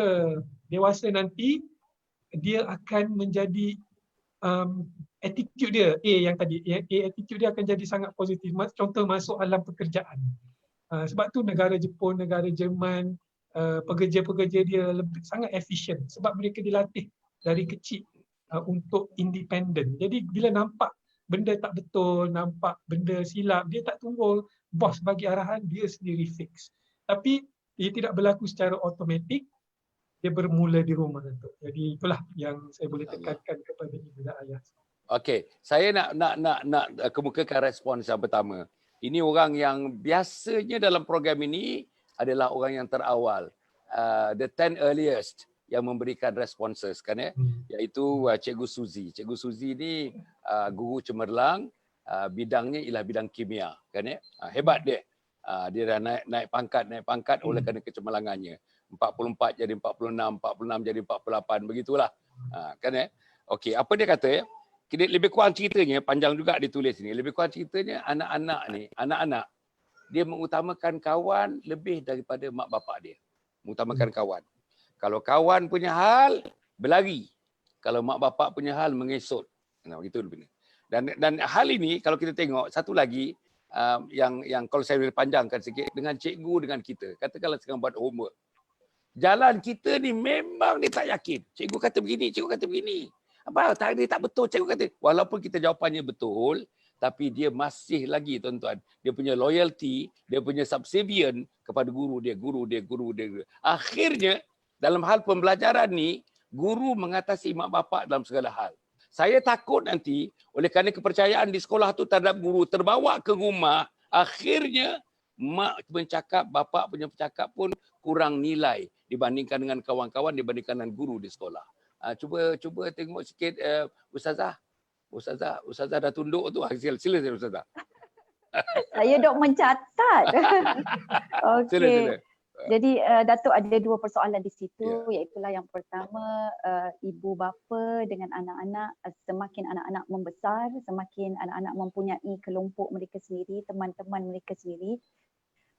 dewasa nanti, dia akan menjadi attitude dia, A yang tadi, attitude dia akan jadi sangat positif. Contoh masuk alam pekerjaan. Sebab tu negara Jepun, negara Jerman, pekerja-pekerja dia sangat efisien sebab mereka dilatih dari kecil untuk independen. Jadi bila nampak benda tak betul, nampak benda silap, dia tak tunggu bos bagi arahan, dia sendiri fix. Tapi dia tidak berlaku secara automatik, dia bermula di rumah tu. Jadi itulah yang saya boleh tekankan kepada ibu dan ayah. Okey, saya nak kemukakan respons yang pertama. Ini orang yang biasanya dalam program ini adalah orang yang terawal. The 10 earliest yang memberikan responses kan ya, iaitu Cikgu Suzy. Cikgu Suzy ni guru cemerlang, bidangnya ialah bidang kimia kan ya. Hebat dia. Dia dah naik pangkat oleh kerana kecemerlangannya. 44 jadi 46, 46 jadi 48, begitulah. Kan ya. Okey, apa dia kata ya? Lebih kurang ceritanya, panjang juga ditulis ni. Lebih kurang ceritanya anak-anak dia mengutamakan kawan lebih daripada mak bapak dia. Mengutamakan kawan. Kalau kawan punya hal, berlari. Kalau mak bapak punya hal, mengesot. Nah, begitu benda. Dan hal ini kalau kita tengok satu lagi yang kalau saya boleh panjangkan sikit, dengan cikgu dengan kita. Katakanlah sekarang buat homework. Jalan kita ni memang dia tak yakin. Cikgu kata begini, cikgu kata begini. Apa tadi tak betul, cikgu kata. Walaupun kita jawapannya betul, tapi dia masih lagi tuan-tuan, dia punya loyalty, dia punya subservient kepada guru dia. Akhirnya dalam hal pembelajaran ni, guru mengatasi mak bapak dalam segala hal. Saya takut nanti oleh kerana kepercayaan di sekolah tu terhadap guru terbawa ke rumah, akhirnya mak bercakap, bapak punya bercakap pun kurang nilai dibandingkan dengan kawan-kawan, dibandingkan dengan guru di sekolah. Cuba tengok sikit Ustazah dah tunduk tu. Sila Ustazah. Saya dok mencatat. Okey. Sila. Jadi Datuk ada dua persoalan di situ, iaitulah yang pertama, ibu bapa dengan anak-anak, semakin anak-anak membesar, semakin anak-anak mempunyai kelompok mereka sendiri, teman-teman mereka sendiri,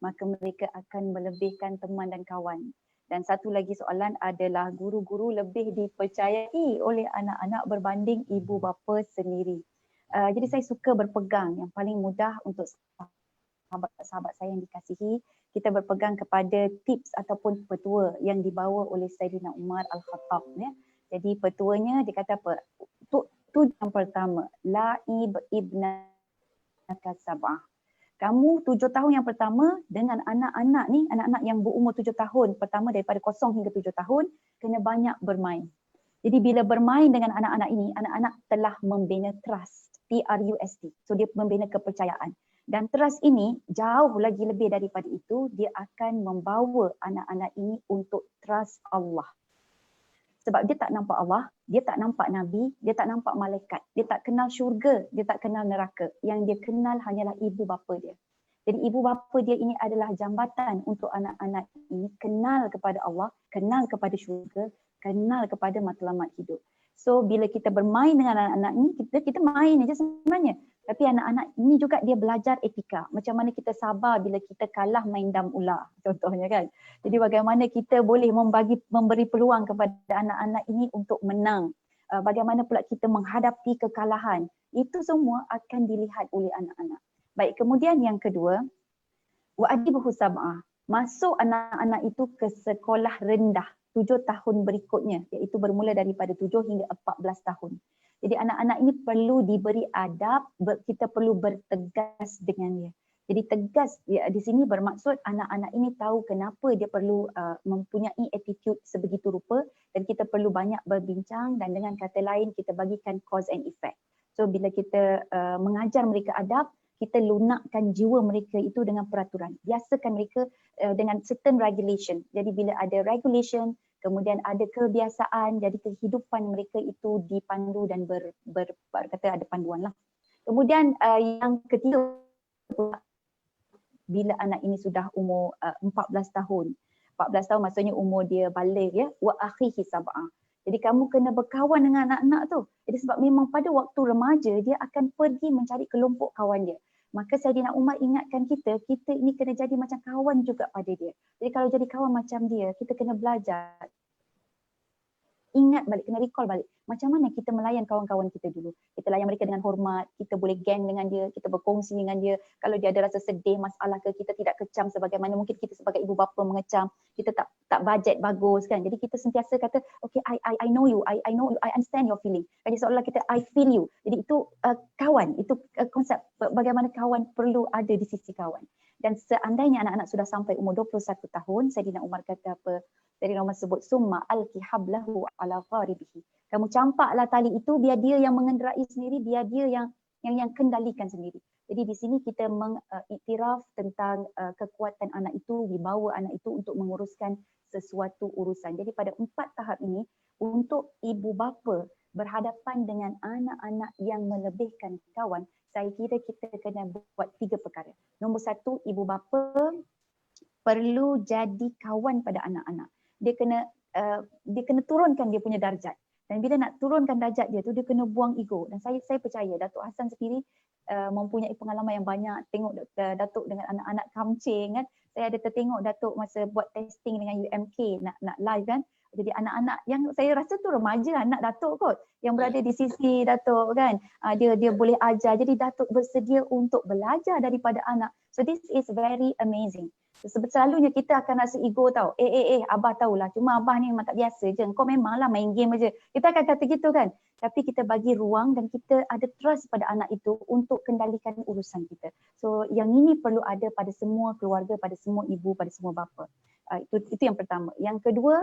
maka mereka akan melebihkan teman dan kawan. Dan satu lagi soalan adalah guru-guru lebih dipercayai oleh anak-anak berbanding ibu bapa sendiri. Jadi saya suka berpegang, yang paling mudah untuk sahabat-sahabat saya yang dikasihi, kita berpegang kepada tips ataupun petua yang dibawa oleh Saidina Umar Al-Khattab. Ya. Jadi petuanya dia kata apa? Tu yang pertama, la'ib ibnaka sab'ah. Kamu 7 tahun yang pertama dengan anak-anak ni, anak-anak yang berumur 7 tahun, pertama daripada 0 hingga 7 tahun, kena banyak bermain. Jadi bila bermain dengan anak-anak ini, anak-anak telah membina trust, T-R-U-S-T. So dia membina kepercayaan. Dan trust ini jauh lagi lebih daripada itu, dia akan membawa anak-anak ini untuk trust Allah. Sebab dia tak nampak Allah, dia tak nampak Nabi, dia tak nampak malaikat, dia tak kenal syurga, dia tak kenal neraka. Yang dia kenal hanyalah ibu bapa dia. Jadi ibu bapa dia ini adalah jambatan untuk anak-anak ini kenal kepada Allah, kenal kepada syurga, kenal kepada matlamat hidup. So bila kita bermain dengan anak-anak ini, kita main aja sebenarnya. Tapi anak-anak ini juga dia belajar etika. Macam mana kita sabar bila kita kalah main dam ular, contohnya kan. Jadi bagaimana kita boleh memberi peluang kepada anak-anak ini untuk menang. bagaimana pula kita menghadapi kekalahan. Itu semua akan dilihat oleh anak-anak. Baik, kemudian yang kedua, wa'adibuhu sab'ah. Masuk anak-anak itu ke sekolah rendah 7 tahun berikutnya, iaitu bermula daripada 7 hingga 14 tahun. Jadi anak-anak ini perlu diberi adab, kita perlu bertegas dengan dia. Jadi tegas di sini bermaksud anak-anak ini tahu kenapa dia perlu mempunyai attitude sebegitu rupa, dan kita perlu banyak berbincang, dan dengan kata lain kita bagikan cause and effect. So bila kita mengajar mereka adab, kita lunakkan jiwa mereka itu dengan peraturan. Biasakan mereka dengan certain regulation. Jadi bila ada regulation, kemudian ada kebiasaan, jadi kehidupan mereka itu dipandu dan kata ada panduan lah. Kemudian yang ketiga, bila anak ini sudah umur 14 tahun. 14 tahun maksudnya umur dia balik ya, wa akhihi sab'ah. Jadi kamu kena berkawan dengan anak-anak tu. Jadi sebab memang pada waktu remaja dia akan pergi mencari kelompok kawan dia. Maka Saidina Umar ingatkan kita ini kena jadi macam kawan juga pada dia. Jadi kalau jadi kawan macam dia, kita kena belajar. Ingat balik, kena recall balik. Macam mana kita melayan kawan-kawan kita dulu. Kita layan mereka dengan hormat, kita boleh geng dengan dia, kita berkongsi dengan dia. Kalau dia ada rasa sedih, masalah ke, kita tidak kecam sebagaimana mungkin kita sebagai ibu bapa mengecam. Kita tak budget bagus kan. Jadi kita sentiasa kata, okay, I know you, I know you, I understand your feeling. Jadi seolah kita, I feel you. Jadi itu kawan, itu konsep bagaimana kawan perlu ada di sisi kawan. Dan seandainya anak-anak sudah sampai umur 21 tahun, Saidina Umar kata apa? Saidina Umar sebut, summa alkihablahu ala gharibihi. Kamu campaklah tali itu biar dia yang mengenderai sendiri, biar dia yang kendalikan sendiri. Jadi di sini kita mengiktiraf tentang kekuatan anak itu, dibawa anak itu untuk menguruskan sesuatu urusan. Jadi pada 4 tahap ini, untuk ibu bapa berhadapan dengan anak-anak yang melebihkan kawan, saya kira kita kena buat 3 perkara. Nombor 1, ibu bapa perlu jadi kawan pada anak-anak. Dia kena turunkan dia punya darjat. Dan bila nak turunkan darjat dia tu, dia kena buang ego. Dan saya percaya Datuk Hassan sendiri mempunyai pengalaman yang banyak. Tengok Datuk dengan anak-anak kamcing kan. Saya ada tertengok Datuk masa buat testing dengan UMK nak live kan. Jadi anak-anak yang saya rasa tu remaja anak Datuk kot yang berada di sisi Datuk kan. Dia boleh ajar. Jadi Datuk bersedia untuk belajar daripada anak. So this is very amazing. Selalunya kita akan rasa ego tau. Abah tahulah. Cuma abah ni memang tak biasa je. Kau memanglah main game aja. Kita akan kata gitu kan. Tapi kita bagi ruang dan kita ada trust pada anak itu untuk kendalikan urusan kita. So yang ini perlu ada pada semua keluarga, pada semua ibu, pada semua bapa. Itu yang pertama. Yang kedua,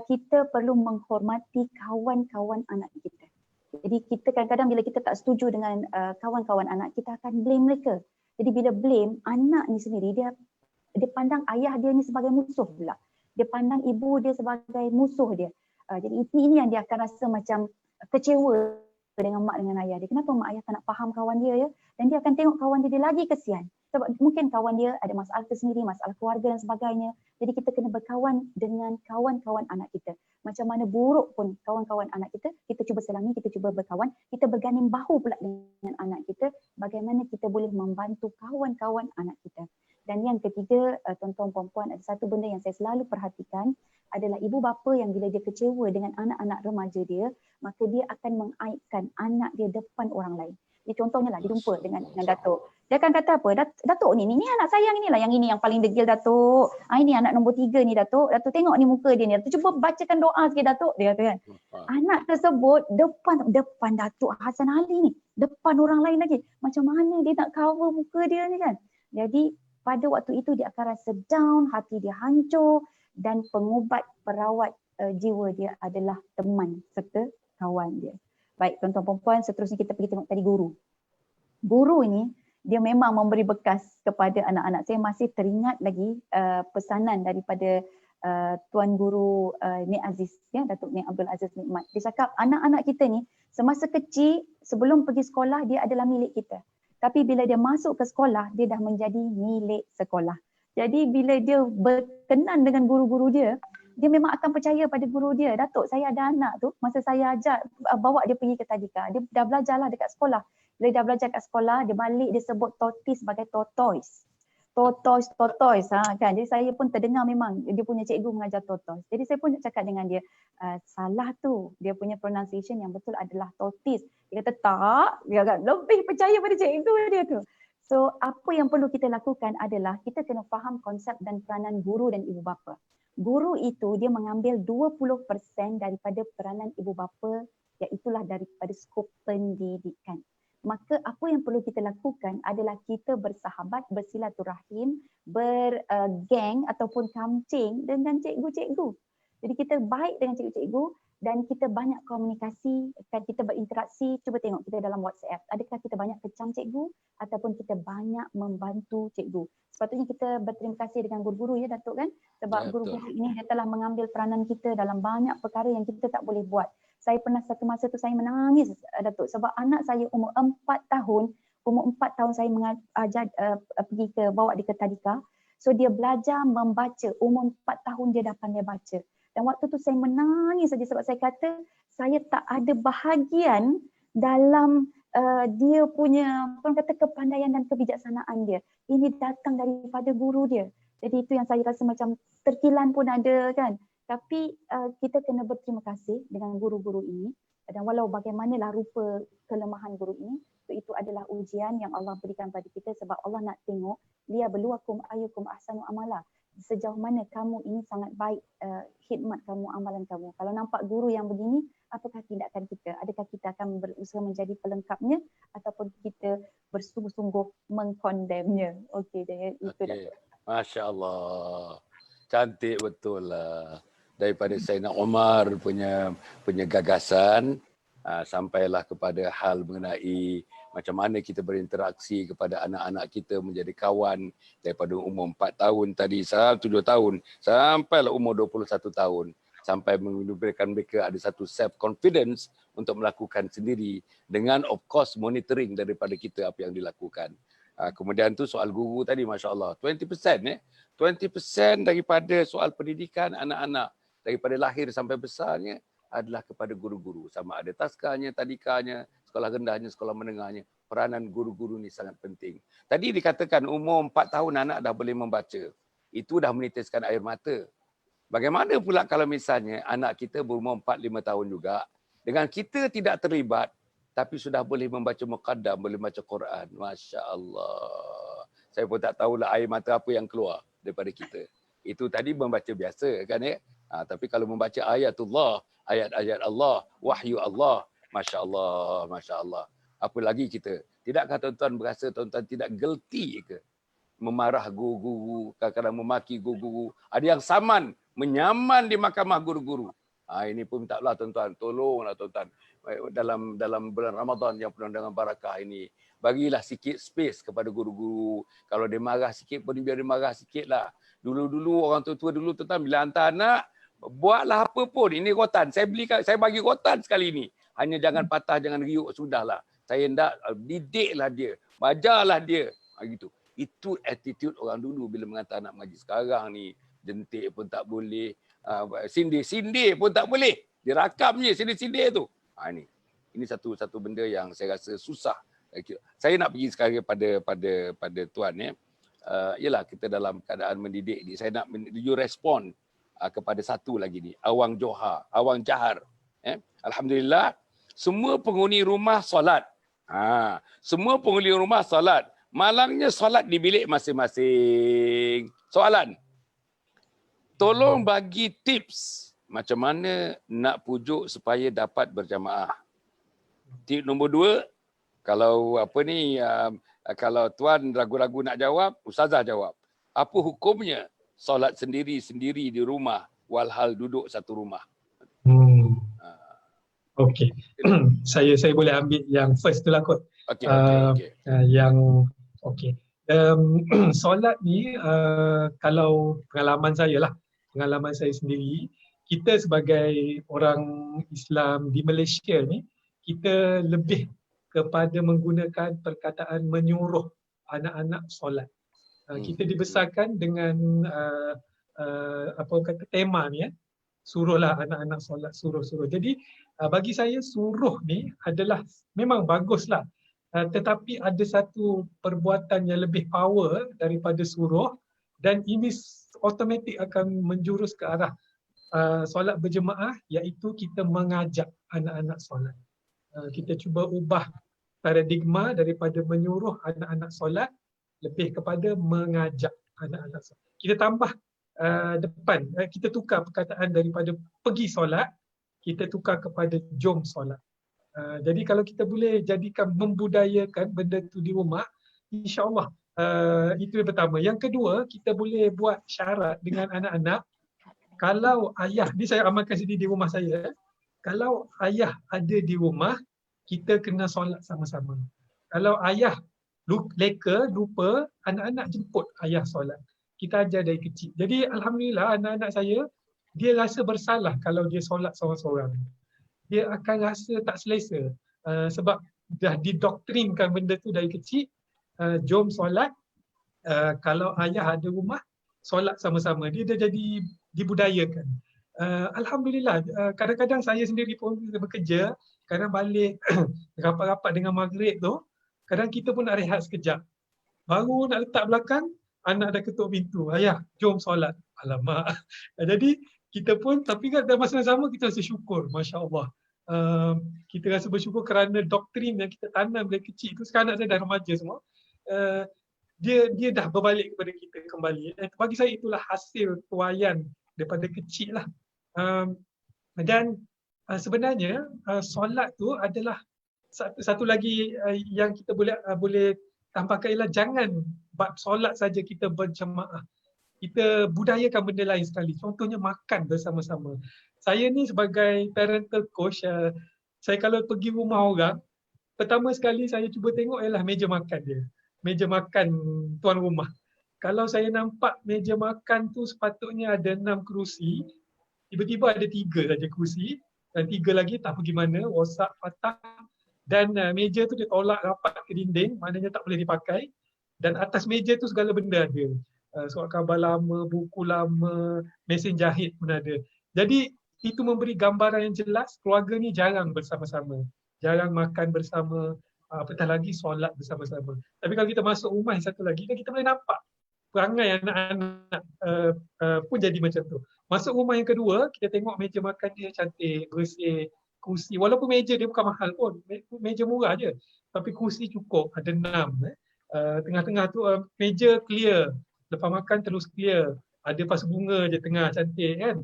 kita perlu menghormati kawan-kawan anak kita. Jadi kita kadang-kadang bila kita tak setuju dengan kawan-kawan anak, kita akan blame mereka. Jadi bila blame, anak ni sendiri dia pandang ayah dia ni sebagai musuh pula. Dia pandang ibu dia sebagai musuh dia. Jadi ini yang dia akan rasa macam kecewa dengan mak dengan ayah dia. Kenapa mak ayah tak nak faham kawan dia ya? Dan dia akan tengok kawan dia lagi kesian. Sebab mungkin kawan dia ada masalah tersendiri, masalah keluarga dan sebagainya. Jadi kita kena berkawan dengan kawan-kawan anak kita. Macam mana buruk pun kawan-kawan anak kita, kita cuba selami, kita cuba berkawan. Kita berganding bahu pula dengan anak kita. Bagaimana kita boleh membantu kawan-kawan anak kita. Dan yang ketiga, tuan-tuan puan-puan, ada satu benda yang saya selalu perhatikan adalah ibu bapa yang bila dia kecewa dengan anak-anak remaja dia, maka dia akan mengaibkan anak dia depan orang lain. Jadi contohnya lah, dia jumpa dengan Datuk. Dia akan kata apa? Datuk ni anak sayang inilah, yang ini yang paling degil Datuk. Ini anak nombor 3 ni Datuk. Datuk tengok ni muka dia ni. Datuk cuba bacakan doa sikit Datuk. Dia kata kan. Anak tersebut depan Datuk Hassan Ali ni. Depan orang lain lagi. Macam mana dia nak cover muka dia ni kan. Jadi pada waktu itu dia akan rasa down, hati dia hancur, dan pengubat perawat jiwa dia adalah teman serta kawan dia. Baik tuan-tuan puan-puan, seterusnya kita pergi tengok tadi guru. Guru ini dia memang memberi bekas kepada anak-anak. Saya masih teringat lagi pesanan daripada Tuan Guru Nik Aziz, ya, Datuk Nik Abdul Aziz Nikmat. Dia cakap anak-anak kita ni semasa kecil sebelum pergi sekolah dia adalah milik kita. Tapi bila dia masuk ke sekolah, dia dah menjadi milik sekolah. Jadi bila dia berkenan dengan guru-guru dia memang akan percaya pada guru dia. Datuk, saya ada anak tu, masa saya ajak, bawa dia pergi ke tadika. Dia dah belajarlah dekat sekolah. Bila dia dah belajar kat sekolah, dia balik, dia sebut tortoise sebagai tortoise. tortoise kan. Jadi saya pun terdengar memang dia punya cikgu mengajar tortoise. Jadi saya pun cakap dengan dia, salah tu, dia punya pronunciation yang betul adalah tortoise. Dia kata tak, dia agak lebih percaya pada cikgu dia tu. So apa yang perlu kita lakukan adalah kita kena faham konsep dan peranan guru dan ibu bapa. Guru itu dia mengambil 20% daripada peranan ibu bapa, iaitulah daripada skop pendidikan. Maka apa yang perlu kita lakukan adalah kita bersahabat, bersilaturahim, bergeng ataupun kamcing dengan cikgu-cikgu. Jadi kita baik dengan cikgu-cikgu dan kita banyak komunikasi, kan kita berinteraksi. Cuba tengok kita dalam WhatsApp, adakah kita banyak kecam cikgu ataupun kita banyak membantu cikgu. Sepatutnya kita berterima kasih dengan guru-guru ya Datuk kan, sebab guru-guru ini dia telah mengambil peranan kita dalam banyak perkara yang kita tak boleh buat. Saya pernah satu masa tu saya menangis Datuk sebab anak saya umur 4 tahun, saya mengajar pergi ke bawa dia ke tadika. So dia belajar membaca, umur 4 tahun dia dah pandai baca. Dan waktu tu saya menangis saja sebab saya kata saya tak ada bahagian dalam dia punya orang kata kepandaian dan kebijaksanaan dia. Ini datang daripada guru dia. Jadi itu yang saya rasa macam terkilan pun ada kan. Tapi kita kena berterima kasih dengan guru-guru ini dan walau bagaimanalah rupa kelemahan guru ini, itu adalah ujian yang Allah berikan pada kita sebab Allah nak tengok liyabluwakum ayyukum ahsanu amala. Sejauh mana kamu ini sangat baik khidmat kamu, amalan kamu. Kalau nampak guru yang begini, apakah tindakan kita? Adakah kita akan berusaha menjadi pelengkapnya ataupun kita bersungguh-sungguh mengkondemnya? Okey, jadi itu dah. Masya Allah. Cantik betul lah. Daripada Sayyidina Umar punya gagasan sampailah kepada hal mengenai macam mana kita berinteraksi kepada anak-anak kita menjadi kawan daripada umur 4 tahun tadi, 7 tahun sampailah umur 21 tahun, sampai memberikan mereka ada satu self confidence untuk melakukan sendiri dengan of course monitoring daripada kita apa yang dilakukan. Kemudian tu soal guru tadi, Masya Allah, 20% 20% daripada soal pendidikan anak-anak daripada lahir sampai besarnya adalah kepada guru-guru. Sama ada taskarnya, tadikanya, sekolah rendahnya, sekolah menengahnya. Peranan guru-guru ni sangat penting. Tadi dikatakan umur 4 tahun anak dah boleh membaca. Itu dah menitiskan air mata. Bagaimana pula kalau misalnya anak kita berumur 4-5 tahun juga, dengan kita tidak terlibat, tapi sudah boleh membaca muqaddam, boleh baca Quran. Masya Allah. Saya pun tak tahulah air mata apa yang keluar daripada kita. Itu tadi membaca biasa kan ya. Tapi kalau membaca ayatullah, ayat-ayat Allah, wahyu Allah, Masya Allah, Masya Allah. Apa lagi kita? Tidakkah tuan-tuan berasa tuan-tuan tidak guilty ke? Memarah guru-guru, kadang-kadang memaki guru-guru. Ada yang saman, menyaman di mahkamah guru-guru. Ini pun taklah tuan-tuan, tolonglah tuan-tuan. Dalam bulan Ramadan yang penuh dengan barakah ini, bagilah sikit space kepada guru-guru. Kalau dia marah sikit pun biar dia marah sikitlah. Dulu-dulu orang tua-tua dulu tuan-tuan bila hantar anak, buatlah apa pun. Ini rotan. Saya bagi rotan sekali ini. Hanya jangan patah, jangan riuk, sudahlah. Saya hendak didiklah dia. Ajarlah dia. Gitu. Itu attitude orang dulu bila menghantar anak mengaji. Sekarang ni jentik pun tak boleh. Sindir pun tak boleh. Dirakamnya sindir-sindir tu. Ini satu benda yang saya rasa susah. Saya nak pergi sekarang pada tuan ya. Ialah kita dalam keadaan mendidik ni. Saya nak you respond kepada satu lagi ni, Awang Jahar. Alhamdulillah, semua penghuni rumah solat. Semua penghuni rumah solat. Malangnya solat di bilik masing-masing. Soalan, tolong bagi tips macam mana nak pujuk supaya dapat berjamaah. Tip nombor 2, kalau kalau tuan ragu-ragu nak jawab, ustazah jawab. Apa hukumnya solat sendiri-sendiri di rumah walhal duduk satu rumah? Okey. saya boleh ambil yang first tu lah kot. Okey. Solat ni kalau pengalaman saya sendiri, kita sebagai orang Islam di Malaysia ni, kita lebih kepada menggunakan perkataan menyuruh anak-anak solat. Kita dibesarkan dengan tema ni suruhlah anak-anak solat, suruh. Jadi bagi saya suruh ni adalah memang baguslah, Tetapi ada satu perbuatan yang lebih power daripada suruh, dan ini automatik akan menjurus ke arah solat berjemaah, iaitu kita mengajak anak-anak solat. Kita cuba ubah paradigma daripada menyuruh anak-anak solat lebih kepada mengajak anak-anak solat. Kita tambah depan, kita tukar perkataan daripada pergi solat, kita tukar kepada jom solat. Jadi kalau kita boleh jadikan membudayakan benda tu di rumah, insya-Allah itu yang pertama. Yang kedua, kita boleh buat syarat dengan anak-anak. Kalau ayah, ni saya amalkan sendiri di rumah saya. Kalau ayah ada di rumah, kita kena solat sama-sama. Kalau ayah lupa, anak-anak jemput ayah solat. Kita ajar dari kecil. Jadi alhamdulillah anak-anak saya, dia rasa bersalah kalau dia solat seorang-seorang. Dia akan rasa tak selesa sebab dah didoktrinkan benda tu dari kecil. Jom solat, kalau ayah ada rumah, solat sama-sama. Dia dah jadi dibudayakan. Alhamdulillah, kadang-kadang saya sendiri pun bekerja, kadang balik rapat-rapat dengan maghrib tu, kadang kita pun nak rehat sekejap. Baru nak letak belakang, anak dah ketuk pintu. Ayah, jom solat. Alamak. Jadi kita pun, tapi kan dalam masa yang sama kita rasa syukur. Masya Allah. Kita rasa bersyukur kerana doktrin yang kita tanam dari kecil tu, sekarang anak saya dah remaja semua. Dia dah berbalik kepada kita kembali. Bagi saya itulah hasil tuaian daripada kecil lah. Dan sebenarnya solat tu adalah satu lagi yang kita boleh tambahkan ialah jangan bab solat saja kita berjemaah. Kita budayakan benda lain sekali. Contohnya makan bersama-sama. Saya ni sebagai parental coach, saya kalau pergi rumah orang, pertama sekali saya cuba tengok ialah meja makan dia. Meja makan tuan rumah. Kalau saya nampak meja makan tu sepatutnya ada 6 kerusi, tiba-tiba ada 3 saja kerusi, dan 3 lagi tak pergi mana, rosak, patah, dan meja tu dia tolak rapat ke dinding, maknanya tak boleh dipakai, dan atas meja tu segala benda ada. Surat khabar lama, buku lama, mesin jahit pun ada. Jadi itu memberi gambaran yang jelas, keluarga ni jarang bersama-sama, jarang makan bersama, apatah lagi solat bersama-sama. Tapi kalau kita masuk rumah yang satu lagi, kan kita boleh nampak perangai anak-anak pun jadi macam tu. Masuk rumah yang kedua, kita tengok meja makan dia cantik, bersih, kursi. Walaupun meja dia bukan mahal pun, meja murah je. Tapi kursi cukup, ada 6. Tengah-tengah tu meja clear. Lepas makan terus clear. Ada pas bunga je tengah, cantik kan.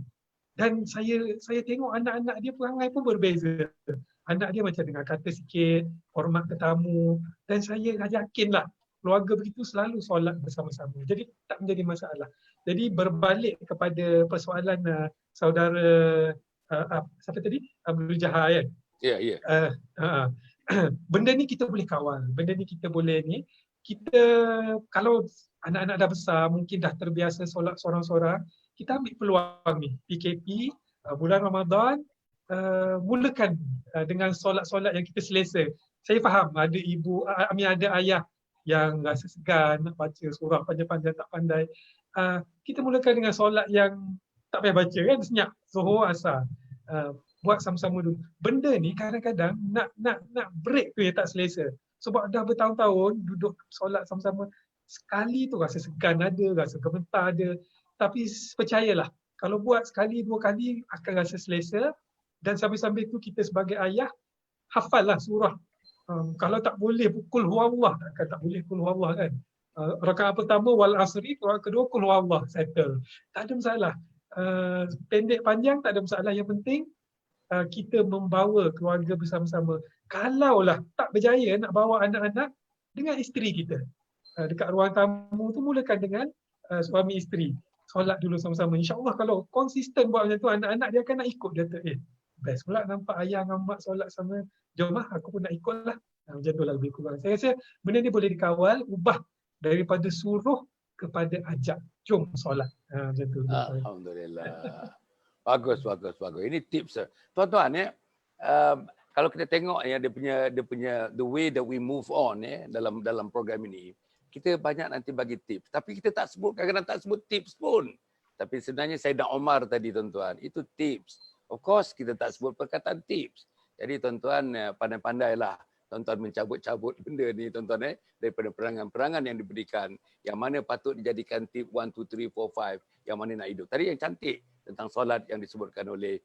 Dan saya tengok anak-anak dia perangai pun berbeza. Anak dia macam dengar kata sikit, hormat tetamu. Dan saya yakinlah keluarga begitu selalu solat bersama-sama. Jadi tak menjadi masalah. Jadi berbalik kepada persoalan saudara siapa tadi? Abdul Jahar kan? Ya, ya. Benda ni kita boleh kawal. Benda ni kita boleh ni. Kita kalau anak-anak dah besar, mungkin dah terbiasa solat seorang-seorang, kita ambil peluang ni. PKP, bulan Ramadan, mulakan dengan solat-solat yang kita selesa. Saya faham ada ada ayah yang rasa segan nak baca surah panjang-panjang tak pandai. Kita mulakan dengan solat yang tak payah baca kan, senyap, zuhur, asar. Buat sama-sama dulu. Benda ni kadang-kadang nak break tu yang tak selesa. Sebab dah bertahun-tahun duduk solat sama-sama, sekali tu rasa segan ada, rasa gemetar ada. Tapi percayalah, kalau buat sekali, 2 kali akan rasa selesa. Dan sambil-sambil tu kita sebagai ayah, hafallah surah. Kalau tak boleh kul huwallah, tak boleh kul huwallah kan. Rakaat pertama wal asri, rakaat kedua kul huwallah, settle. Tak ada masalah. Pendek panjang tak ada masalah. Yang penting kita membawa keluarga bersama-sama. Kalaulah tak berjaya nak bawa anak-anak, dengan isteri kita. Dekat ruang tamu tu mulakan dengan suami isteri. Solat dulu sama-sama. InsyaAllah kalau konsisten buat macam tu, anak-anak dia akan nak ikut. Dia kata, best pula nampak ayah dengan mak solat sama. Jom lah, aku pun nak ikut lah. Macam tu lah lebih kurang. Saya rasa benda ni boleh dikawal, ubah daripada suruh kepada ajak. Jom solat. Macam tu. Alhamdulillah. Bagus. Ini tips. Tuan-tuan ya, kalau kita tengok ya dia punya the way that we move on ya dalam program ini, kita banyak nanti bagi tips. Tapi kita tak sebut, kadang-kadang tak sebut tips pun. Tapi sebenarnya Sayyidina Umar tadi tuan-tuan, itu tips. Of course kita tak sebut perkataan tips. Jadi tuan-tuan pandai-pandailah tuan-tuan mencabut-cabut benda ni tuan-tuan daripada perangan-perangan yang diberikan, yang mana patut dijadikan tip 1, 2, 3, 4, 5, yang mana nak hidup. Tadi yang cantik tentang solat yang disebutkan oleh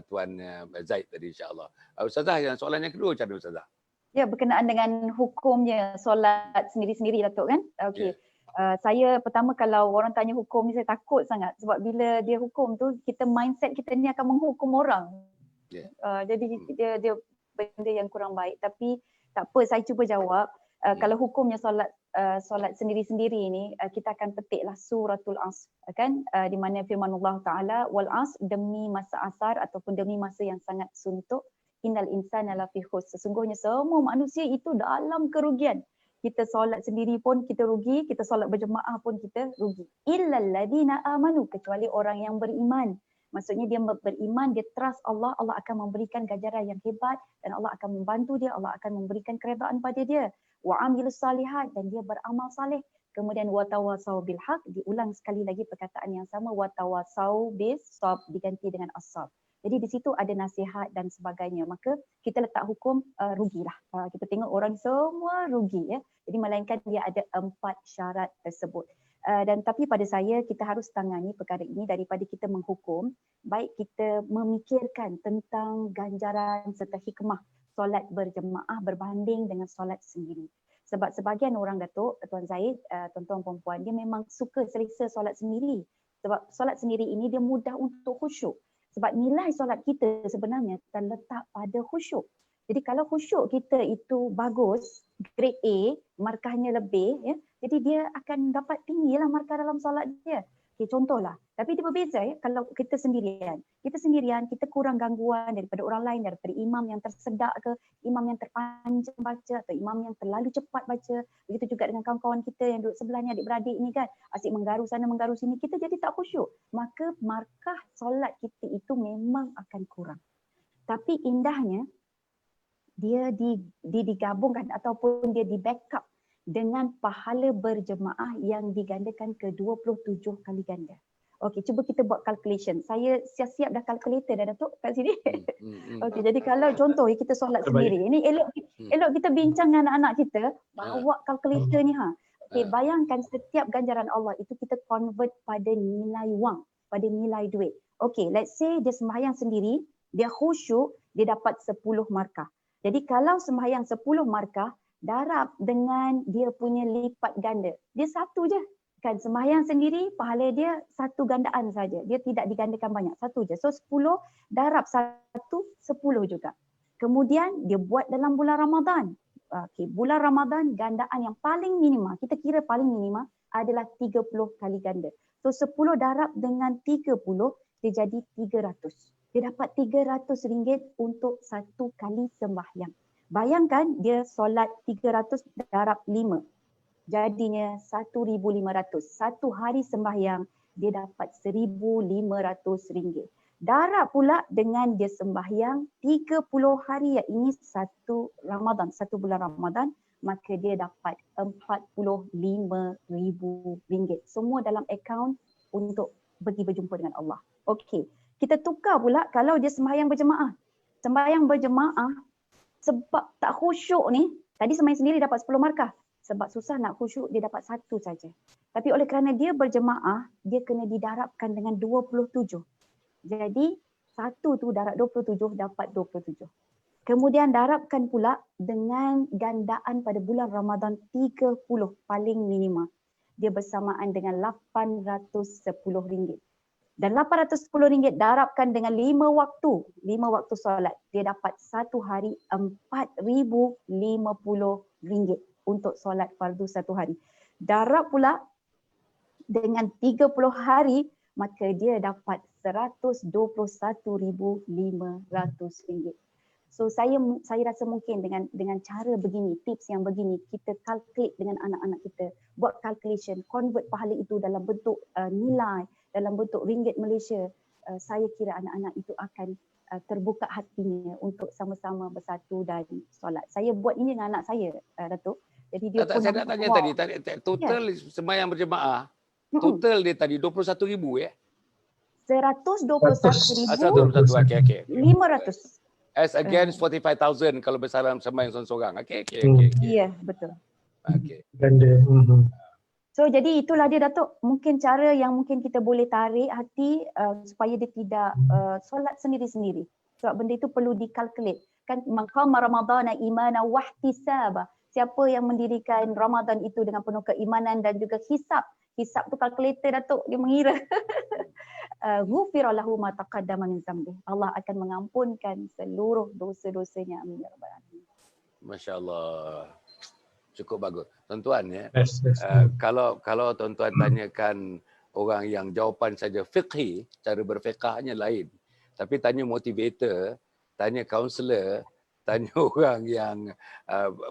Tuan Zaid tadi, insya-Allah. Ustazah, yang soalan yang kedua macam mana Ustazah? Ya, berkenaan dengan hukumnya solat sendiri-sendiri Datuk kan? Okey. Saya pertama kalau orang tanya hukum ni saya takut sangat sebab bila dia hukum tu kita mindset kita ni akan menghukum orang. Jadi dia benda yang kurang baik, tapi tak apa, saya cuba jawab. Kalau hukumnya solat sendiri-sendiri ni kita akan petiklah suratul Asr kan, di mana firman Allah Taala wal Asr, demi masa asar ataupun demi masa yang sangat suntuk, innal insana lafi khusr, sesungguhnya semua manusia itu dalam kerugian. Kita solat sendiri pun kita rugi, kita solat berjemaah pun kita rugi. Illal ladina amanu, kecuali orang yang beriman. Maksudnya dia beriman, dia trust Allah, Allah akan memberikan ganjaran yang hebat dan Allah akan membantu dia, Allah akan memberikan keredaan pada dia. Wa amilus salihat, dan dia beramal saleh. Kemudian wa tawasau bil haq, diulang sekali lagi perkataan yang sama, wa tawasau bis sab, diganti dengan as-sab. Jadi di situ ada nasihat dan sebagainya. Maka kita letak hukum rugilah. Kita tengok orang semua rugi ya. Jadi melainkan dia ada 4 syarat tersebut. Dan tapi pada saya kita harus tangani perkara ini daripada kita menghukum, baik kita memikirkan tentang ganjaran serta hikmah solat berjemaah berbanding dengan solat sendiri. Sebab sebahagian orang Datuk, Tuan Zaid, tuan-tuan perempuan, dia memang suka selesa solat sendiri. Sebab solat sendiri ini dia mudah untuk khusyuk. Sebab nilai solat kita sebenarnya terletak pada khusyuk. Jadi kalau khusyuk kita itu bagus, grade A, markahnya lebih, ya, jadi dia akan dapat tinggilah markah dalam solat dia. Okay, contohlah. Tapi dia berbeza ya, kalau kita sendirian. Kita sendirian, kita kurang gangguan daripada orang lain, daripada imam yang tersedak ke, imam yang terpanjang baca, atau imam yang terlalu cepat baca. Begitu juga dengan kawan-kawan kita yang duduk sebelahnya, adik-beradik ni kan, asyik menggaru sana, menggaru sini. Kita jadi tak khusyuk. Maka markah solat kita itu memang akan kurang. Tapi indahnya, dia digabungkan ataupun dia di backup dengan pahala berjemaah yang digandakan ke 27 kali ganda. Okey, cuba kita buat calculation. Saya siap-siap dah calculator dah Datuk kat sini. Okey, jadi kalau contoh kita solat sendiri. Ini elok kita bincang dengan anak-anak kita, bawa calculator ni ha. Okey, bayangkan setiap ganjaran Allah itu kita convert pada nilai wang, pada nilai duit. Okey, let's say dia sembahyang sendiri, dia khusyuk, dia dapat 10 markah. Jadi kalau sembahyang 10 markah, darab dengan dia punya lipat ganda. Dia satu je. Kan sembahyang sendiri, pahala dia satu gandaan saja. Dia tidak digandakan banyak. Satu je. So 10 darab 1, 10 juga. Kemudian dia buat dalam bulan Ramadan. Okay, bulan Ramadan gandaan yang paling minima, kita kira paling minima adalah 30 kali ganda. So 10 darab dengan 30, dia jadi 300. Dia dapat RM300 untuk satu kali sembahyang. Bayangkan dia solat 300 darab 5. Jadinya 1,500. Satu hari sembahyang dia dapat RM1,500. Darab pula dengan dia sembahyang 30 hari, ya ini satu bulan Ramadan, maka dia dapat RM45,000. Semua dalam akaun untuk pergi berjumpa dengan Allah. Okey, kita tukar pula kalau dia sembahyang berjemaah. Sembahyang berjemaah sebab tak khusyuk ni, tadi sembahyang sendiri dapat 10 markah. Sebab susah nak khusyuk, dia dapat 1 saja. Tapi oleh kerana dia berjemaah, dia kena didarabkan dengan 27. Jadi 1 tu darab 27 dapat 27. Kemudian darabkan pula dengan gandaan pada bulan Ramadan 30 paling minima. Dia bersamaan dengan RM810. Dan RM810 darabkan dengan 5 waktu solat. Dia dapat satu hari RM4,050 untuk solat fardu satu hari. Darab pula dengan 30 hari, maka dia dapat RM121,500. So saya rasa mungkin dengan cara begini, tips yang begini, kita calculate dengan anak-anak kita, buat calculation, convert pahala itu dalam bentuk nilai, dalam bentuk ringgit Malaysia, saya kira anak-anak itu akan terbuka hatinya untuk sama-sama bersatu dan solat. Saya buat ini dengan anak saya, Datuk. Jadi dia pun saya nak tanya tadi, total sembahyang berjemaah, total dia tadi 21,000 ya? 121,500. As against 45,000 kalau bersalam sembahyang seorang-seorang. Okey. Ya, betul. Okey. Ganda. So jadi itulah dia Datuk, mungkin cara yang mungkin kita boleh tarik hati supaya dia tidak solat sendiri-sendiri. Sebab benda itu perlu dikalkulate. Kan man qama ramadhana imana wahtisaba. Siapa yang mendirikan Ramadan itu dengan penuh keimanan dan juga hisab. Hisab tu kalkulator Datuk, dia mengira. Ghufira lahu ma taqaddama min dzambi. Allah akan mengampunkan seluruh dosa-dosanya. Amin ya rabbal alamin. Masya-Allah. Cukup bagus. Tuan-tuan ya. Yes. Kalau tuan-tuan tanyakan orang yang jawapan saja fiqhi, cara berfiqahnya lain. Tapi tanya motivator, tanya kaunselor, tanya orang yang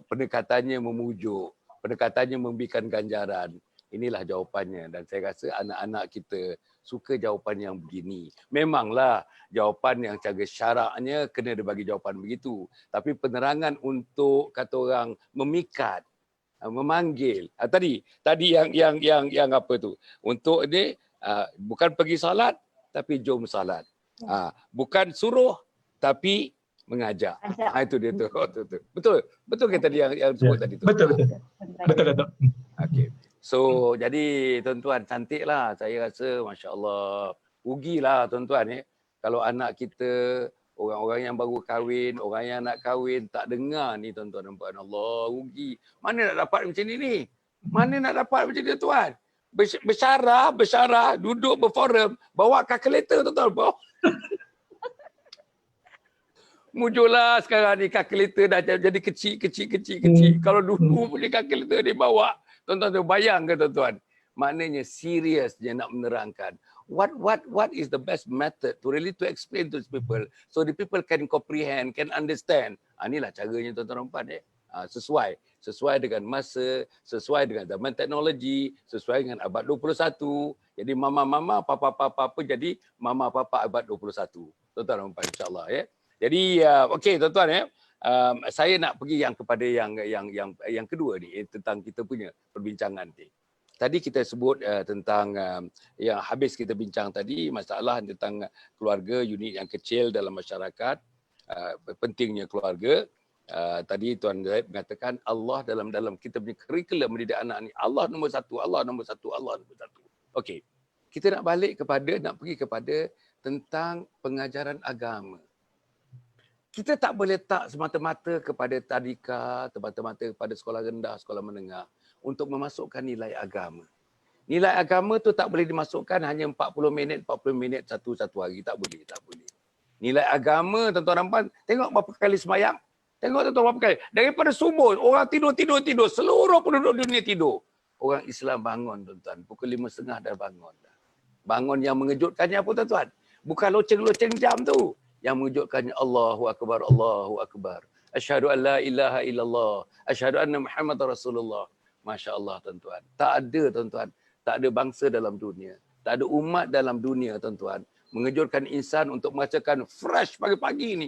pendekatannya memujuk, pendekatannya memberikan ganjaran. Inilah jawapannya dan saya rasa anak-anak kita suka jawapan yang begini. Memanglah jawapan yang cara syaraknya kena dibagi jawapan begitu. Tapi penerangan untuk kata orang memikat, memanggil. Tadi yang apa tu? Untuk ini bukan pergi salat tapi jom salat. Bukan suruh tapi mengajak. Itu dia tu. Betul ke tadi yang sebut tadi tu? Betul Datuk. Okey. So jadi tuan-tuan cantiklah, saya rasa masya-Allah. Rugilah tuan-tuan kalau anak kita orang-orang yang baru kahwin, orang yang nak kahwin tak dengar ni tuan-tuan, nampak Allah rugi. Mana nak dapat macam ni? Mana nak dapat macam ni tuan? Bersyarah, duduk berforum, bawa kalkulator tuan-tuan. Mujurlah sekarang ni kalkulator dah jadi kecil. Kalau dulu punya kalkulator dia bawa, tuan-tuan bayang ke tuan-tuan? Maknanya serius dia nak menerangkan. What is the best method to really to explain to people so the people can comprehend, can understand. Inilah caranya tuan-tuan rompan sesuai dengan masa, sesuai dengan zaman teknologi, sesuai dengan abad 21. Jadi mama papa jadi mama papa abad 21. Tuan-tuan rompan insya-Allah Jadi okey tuan-tuan saya nak pergi kepada yang kedua ni tentang kita punya perbincangan ni. Tadi kita sebut tentang yang habis kita bincang tadi, masalah tentang keluarga, unit yang kecil dalam masyarakat, pentingnya keluarga. Tadi Tuan Zaid mengatakan Allah dalam kita punya kurikulum mendidik anak ni, Allah nombor satu. Okey, kita nak pergi kepada tentang pengajaran agama. Kita tak boleh letak semata-mata kepada tadika, semata-mata kepada sekolah rendah, sekolah menengah untuk memasukkan nilai agama. Nilai agama tu tak boleh dimasukkan hanya 40 minit satu hari. Tak boleh. Nilai agama tuan-tuan rampan, tengok berapa kali sembahyang. Tengok tuan-tuan berapa kali. Daripada subuh, orang tidur. Seluruh penduduk dunia tidur. Orang Islam bangun tuan-tuan. Pukul 5.30 dah bangun. Bangun yang mengejutkannya apa tuan-tuan? Bukan loceng-loceng jam tu. Yang mengejutkannya Allahu Akbar. Asyhadu an la ilaha illallah. Asyhadu anna Muhammadar Rasulullah. Masya Allah tuan-tuan. Tak ada bangsa dalam dunia. Tak ada umat dalam dunia tuan-tuan. Mengejutkan insan untuk membacakan fresh pagi-pagi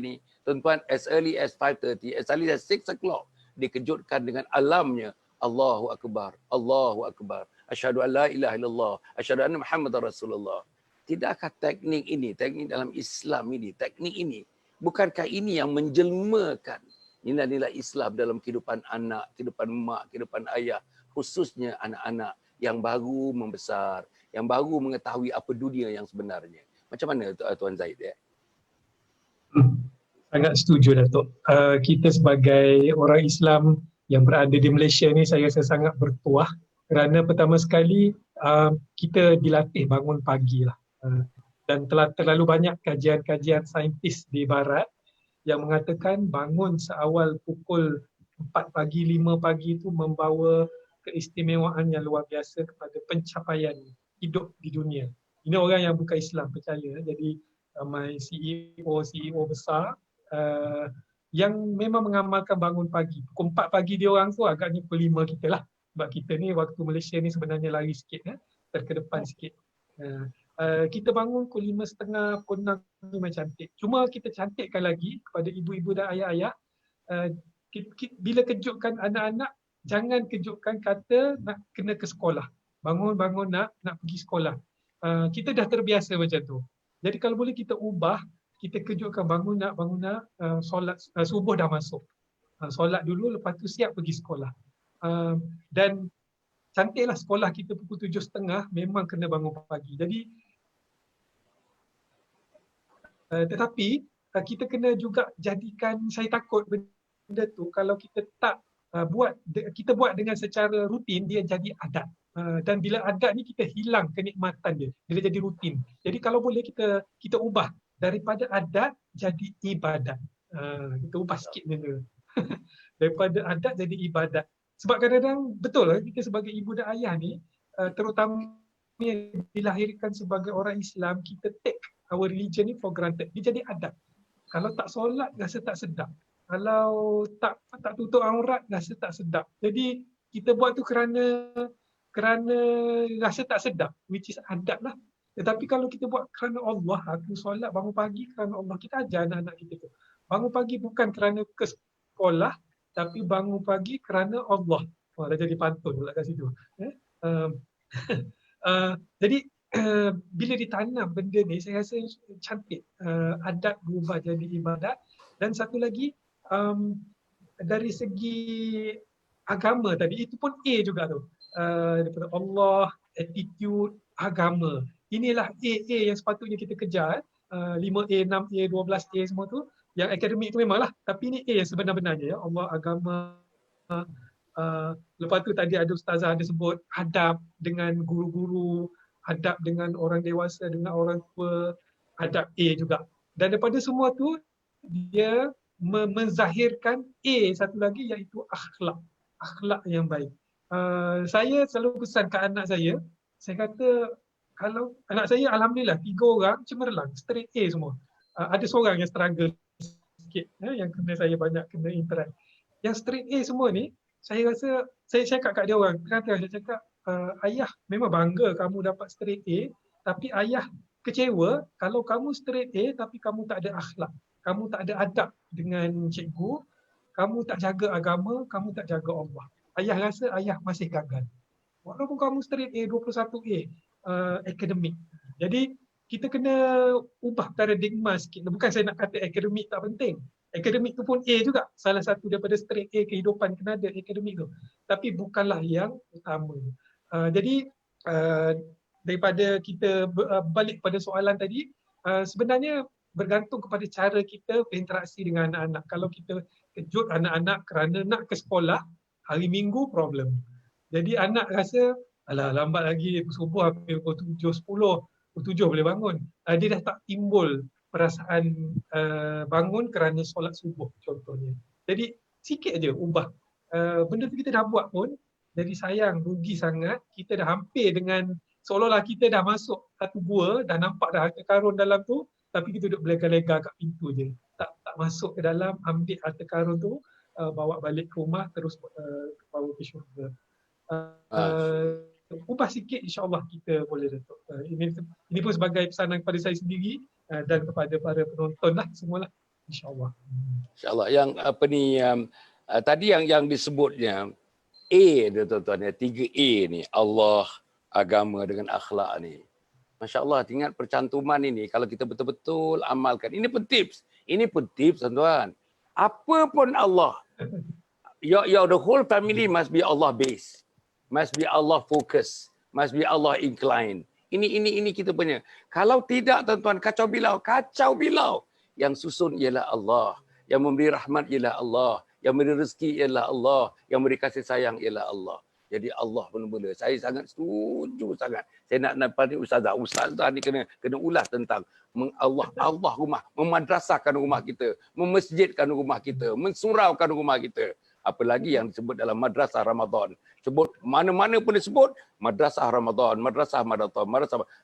ni. Tuan-tuan, as early as 5:30, as early as 6 o'clock. Dikejutkan dengan alamnya. Allahu Akbar. Asyhadu an la ilaha illallah. Asyhadu anna Muhammadar Rasulullah. Tidakkah teknik dalam Islam ini, bukankah ini yang menjelmakan nilai-nilai Islam dalam kehidupan anak, kehidupan mak, kehidupan ayah, khususnya anak-anak yang baru membesar, yang baru mengetahui apa dunia yang sebenarnya. Macam mana Tuan Zaid Sangat setuju Datuk. Kita sebagai orang Islam yang berada di Malaysia ni saya rasa sangat bertuah kerana pertama sekali kita dilatih bangun pagi lah. Dan telah terlalu banyak kajian-kajian saintis di barat yang mengatakan bangun seawal pukul 4 pagi, 5 pagi itu membawa keistimewaan yang luar biasa kepada pencapaian hidup di dunia. Ini orang yang bukan Islam percaya. Jadi ramai CEO besar yang memang mengamalkan bangun pagi. Pukul 4 pagi dia orang tu agaknya pukul 5 kita lah. Sebab kita ni waktu Malaysia ni sebenarnya lari sikit, terkedepan sikit. Kita bangun pukul 5.30, pukul 6 memang cantik. Cuma kita cantikkan lagi kepada ibu-ibu dan ayah-ayah, bila kejutkan anak-anak, jangan kejutkan kata nak kena ke sekolah. Bangun nak pergi sekolah. Kita dah terbiasa macam tu. Jadi kalau boleh kita ubah kita kejutkan bangun nak solat subuh dah masuk. Solat dulu, lepas tu siap pergi sekolah. Dan cantiklah sekolah kita pukul 7.30 memang kena bangun pagi. Jadi tetapi kita kena juga jadikan, saya takut benda tu kalau kita tak kita buat dengan secara rutin, dia jadi adat. Dan bila adat ni kita hilang kenikmatan dia, dia jadi rutin. Jadi kalau boleh kita ubah daripada adat jadi ibadat. Kita ubah sikit benda. Daripada adat jadi ibadat. Sebab kadang-kadang betul lah kita sebagai ibu dan ayah ni, terutama yang dilahirkan sebagai orang Islam, kita take our religion ni for granted. Dia jadi adat. Kalau tak solat rasa tak sedap. Kalau tak tutup aurat rasa tak sedap. Jadi kita buat tu kerana rasa tak sedap, which is adat lah. Tetapi kalau kita buat kerana Allah, aku solat bangun pagi kerana Allah, kita ajar anak-anak kita tu. Bangun pagi bukan kerana ke sekolah, tapi bangun pagi kerana Allah. Dah jadi pantun pula kat situ. Jadi bila ditanam benda ni, saya rasa cantik. Adat berubah jadi ibadat. Dan satu lagi, dari segi agama tadi, itu pun A juga tu. Daripada Allah, attitude, agama. Inilah A yang sepatutnya kita kejar. 5A, 6A, 12A semua tu. Yang akademik tu memanglah, tapi ini A yang sebenar-benarnya, ya. Allah, agama. Lepas tu tadi ada ustazah ada sebut adab dengan guru-guru, adab dengan orang dewasa, dengan orang tua, adab A juga. Dan daripada semua tu dia menzahirkan A satu lagi, iaitu akhlak yang baik. Saya selalu pesan ke anak saya kata kalau anak saya alhamdulillah 3 orang cemerlang, straight A semua. Ada seorang yang struggle sikit, yang saya banyak kena interact. Yang straight A semua ni, saya rasa, saya cakap kat dia orang, saya cakap, ayah memang bangga kamu dapat straight A, tapi ayah kecewa kalau kamu straight A tapi kamu tak ada akhlak, kamu tak ada adab dengan cikgu, kamu tak jaga agama, kamu tak jaga Allah. Ayah rasa ayah masih gagal. Walaupun kamu straight A, 21A, akademik. Jadi kita kena ubah paradigma sikit. Bukan saya nak kata akademik tak penting. Akademik tu pun A juga. Salah satu daripada straight A kehidupan kena ada akademik tu. Tapi bukanlah yang utama. Jadi daripada kita balik pada soalan tadi, sebenarnya bergantung kepada cara kita berinteraksi dengan anak-anak. Kalau kita kejut anak-anak kerana nak ke sekolah, hari Minggu problem. Jadi anak rasa, alah lambat lagi, subuh hampir pukul 7, 10. 7 boleh bangun. Dia dah tak timbul perasaan bangun kerana solat subuh contohnya. Jadi sikit aja ubah. Benda tu kita dah buat pun, jadi sayang, rugi sangat. Kita dah hampir dengan, seolah-olah kita dah masuk satu gua, dah nampak dah harta karun dalam tu, tapi kita duduk berlega-lega kat pintu je. Tak masuk ke dalam, ambil harta karun tu, bawa balik ke rumah, terus bawa ke syurga. Ubah sikit, insyaAllah kita boleh Datuk. Ini pun sebagai pesanan kepada saya sendiri dan kepada para penonton lah semualah, insyaAllah. InsyaAllah. Yang apa ni, tadi yang disebutnya A dia tuan-tuan, 3A ni, Allah, agama dengan akhlak ni. Masya Allah, ingat percantuman ini kalau kita betul-betul amalkan. Ini pun tips tuan-tuan. Apa pun Allah. Your the whole family must be Allah based. Must be Allah focus. Must be Allah incline. Ini kita punya. Kalau tidak tuan-tuan, kacau bilau. Yang susun ialah Allah. Yang memberi rahmat ialah Allah. Yang memberi rezeki ialah Allah. Yang memberi kasih sayang ialah Allah. Jadi Allah mula-mula. Saya sangat setuju sangat. Saya nak pada ustazah ni kena ulas tentang Allah rumah, memadrasahkan rumah kita, memasjidkan rumah kita, mensuraukan rumah kita. Apalagi yang disebut dalam madrasah Ramadan. Sebut mana-mana pun disebut madrasah Ramadan, madrasah.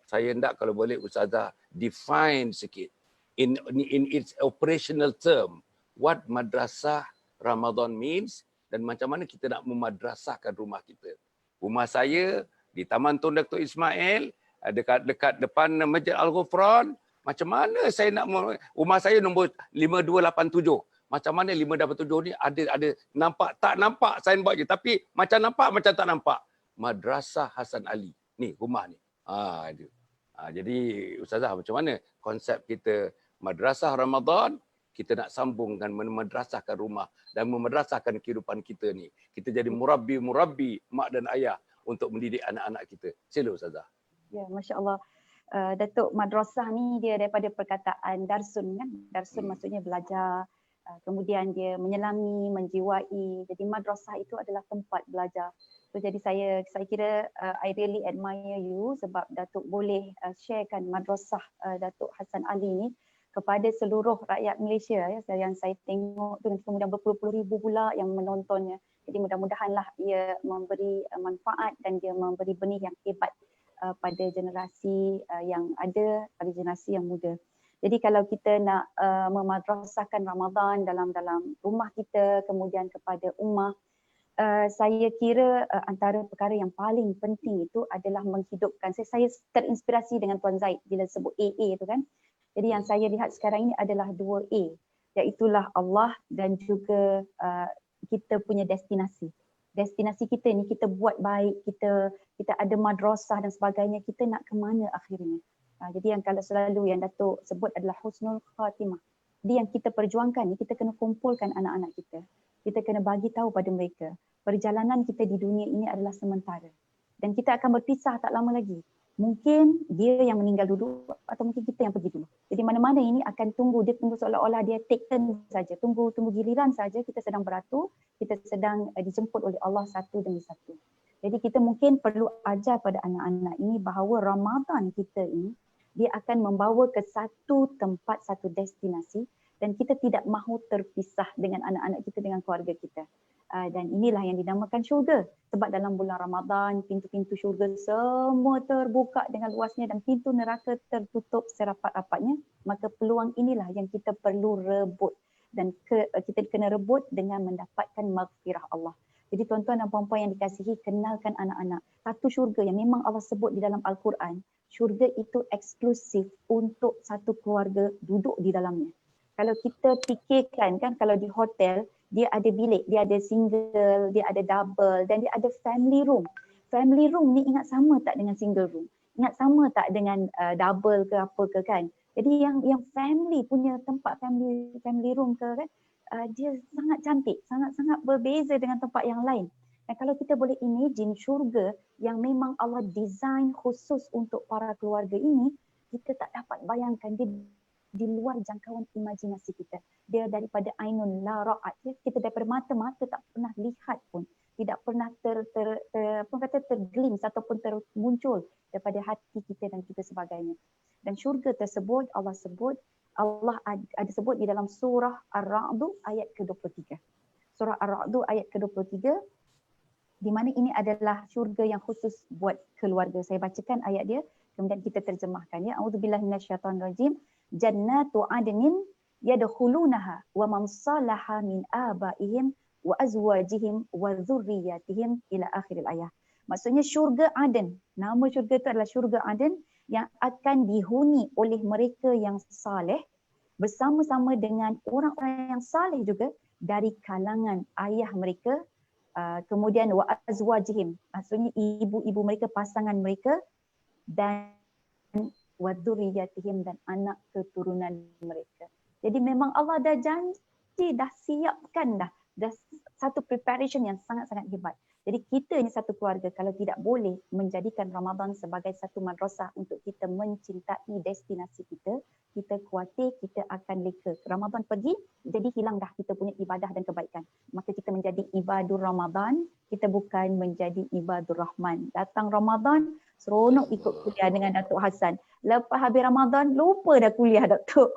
Saya hendak kalau boleh ustazah define sikit in its operational term what madrasah Ramadan means dan macam mana kita nak memadrasahkan rumah kita. Rumah saya di Taman Tun Dr. Ismail, dekat depan Masjid Al-Ghufran. Macam mana saya nak, rumah saya nombor 5287. Macam mana 587 ni ada nampak tak nampak signboard je, tapi macam nampak macam tak nampak. Madrasah Hasan Ali. Ni rumah ni. Jadi ustazah, macam mana konsep kita madrasah Ramadan, kita nak sambung dengan memadrasahkan rumah dan memadrasahkan kehidupan kita ni. Kita jadi murabbi mak dan ayah untuk mendidik anak-anak kita. Sila Ustazah. Ya, Masya Allah. Datuk, madrasah ni dia daripada perkataan darsun kan. Darsun maksudnya belajar. Kemudian dia menyelami, menjiwai. Jadi madrasah itu adalah tempat belajar. So, jadi saya kira I really admire you sebab Datuk boleh sharekan madrasah Datuk Hassan Ali ni kepada seluruh rakyat Malaysia ya. Yang saya tengok tu kemudian berpuluh-puluh ribu pula yang menontonnya. Jadi mudah-mudahanlah ia memberi manfaat dan dia memberi benih yang hebat pada generasi yang ada, pada generasi yang muda. Jadi kalau kita nak memadrasahkan Ramadan dalam rumah kita, kemudian kepada ummah, saya kira antara perkara yang paling penting itu adalah menghidupkan. Saya terinspirasi dengan Tuan Zaid bila sebut AA itu kan. Jadi yang saya lihat sekarang ini adalah 2A, iaitulah Allah dan juga kita punya destinasi. Destinasi kita ni kita buat baik, kita ada madrasah dan sebagainya, kita nak ke mana akhirnya. Jadi yang kalau selalu yang Datuk sebut adalah husnul khatimah. Jadi yang kita perjuangkan ni, kita kena kumpulkan anak-anak kita. Kita kena bagi tahu pada mereka, perjalanan kita di dunia ini adalah sementara. Dan kita akan berpisah tak lama lagi. Mungkin dia yang meninggal dulu atau mungkin kita yang pergi dulu. Jadi mana-mana ini akan tunggu seolah-olah dia take turn saja. Tunggu giliran saja, kita sedang beratur, kita sedang dijemput oleh Allah satu demi satu. Jadi kita mungkin perlu ajar pada anak-anak ini bahawa Ramadan kita ini dia akan membawa ke satu tempat, satu destinasi dan kita tidak mahu terpisah dengan anak-anak kita, dengan keluarga kita. Dan inilah yang dinamakan syurga. Sebab dalam bulan Ramadan, pintu-pintu syurga semua terbuka dengan luasnya dan pintu neraka tertutup serapat-rapatnya. Maka peluang inilah yang kita perlu rebut. Dan kita kena rebut dengan mendapatkan maghfirah Allah. Jadi tuan-tuan dan puan-puan yang dikasihi, kenalkan anak-anak. Satu syurga yang memang Allah sebut di dalam Al-Quran, syurga itu eksklusif untuk satu keluarga duduk di dalamnya. Kalau kita fikirkan kan, kalau di hotel, dia ada bilik, dia ada single, dia ada double dan dia ada family room. Family room ni ingat sama tak dengan single room? Ingat sama tak dengan double ke apa ke kan? Jadi yang family punya tempat family room ke kan, dia sangat cantik, sangat-sangat berbeza dengan tempat yang lain. Dan kalau kita boleh imagine syurga yang memang Allah design khusus untuk para keluarga ini, kita tak dapat bayangkan dia di luar jangkauan imajinasi kita. Dia daripada ainun la ra'at. Kita daripada mata-mata tak pernah lihat pun. Tidak pernah terglimpse ataupun termuncul daripada hati kita dan juga sebagainya. Dan syurga tersebut Allah ada sebut di dalam surah Ar-Ra'd ayat ke-23. Surah Ar-Ra'd ayat ke-23 di mana ini adalah syurga yang khusus buat keluarga. Saya bacakan ayat dia kemudian kita terjemahkan ya. A'udzubillahi minasyaitonirrajim. Jannatu adnin yadkhulunaha wa man salaha min abaihim wa azwajihim wa dzurriyyatihim ila akhiril ayat. Maksudnya syurga Aden. Nama syurga itu adalah syurga Aden yang akan dihuni oleh mereka yang saleh bersama-sama dengan orang-orang yang saleh juga dari kalangan ayah mereka, kemudian wa azwajihim, maksudnya ibu-ibu mereka, pasangan mereka, dan wa dzurriyyatihim, dan anak keturunan mereka. Jadi memang Allah dah janji, dah siapkan dah satu preparation yang sangat-sangat hebat. Jadi kita ni satu keluarga kalau tidak boleh menjadikan Ramadan sebagai satu madrasah untuk kita mencintai destinasi kita, kita khawatir kita akan leka. Ramadan pergi, jadi hilang dah kita punya ibadah dan kebaikan. Maka kita menjadi ibadur Ramadan, kita bukan menjadi ibadur Rahman. Datang Ramadan, seronok ikut kuliah dengan Datuk Hassan. Lepas habis Ramadan, lupa dah kuliah Datuk.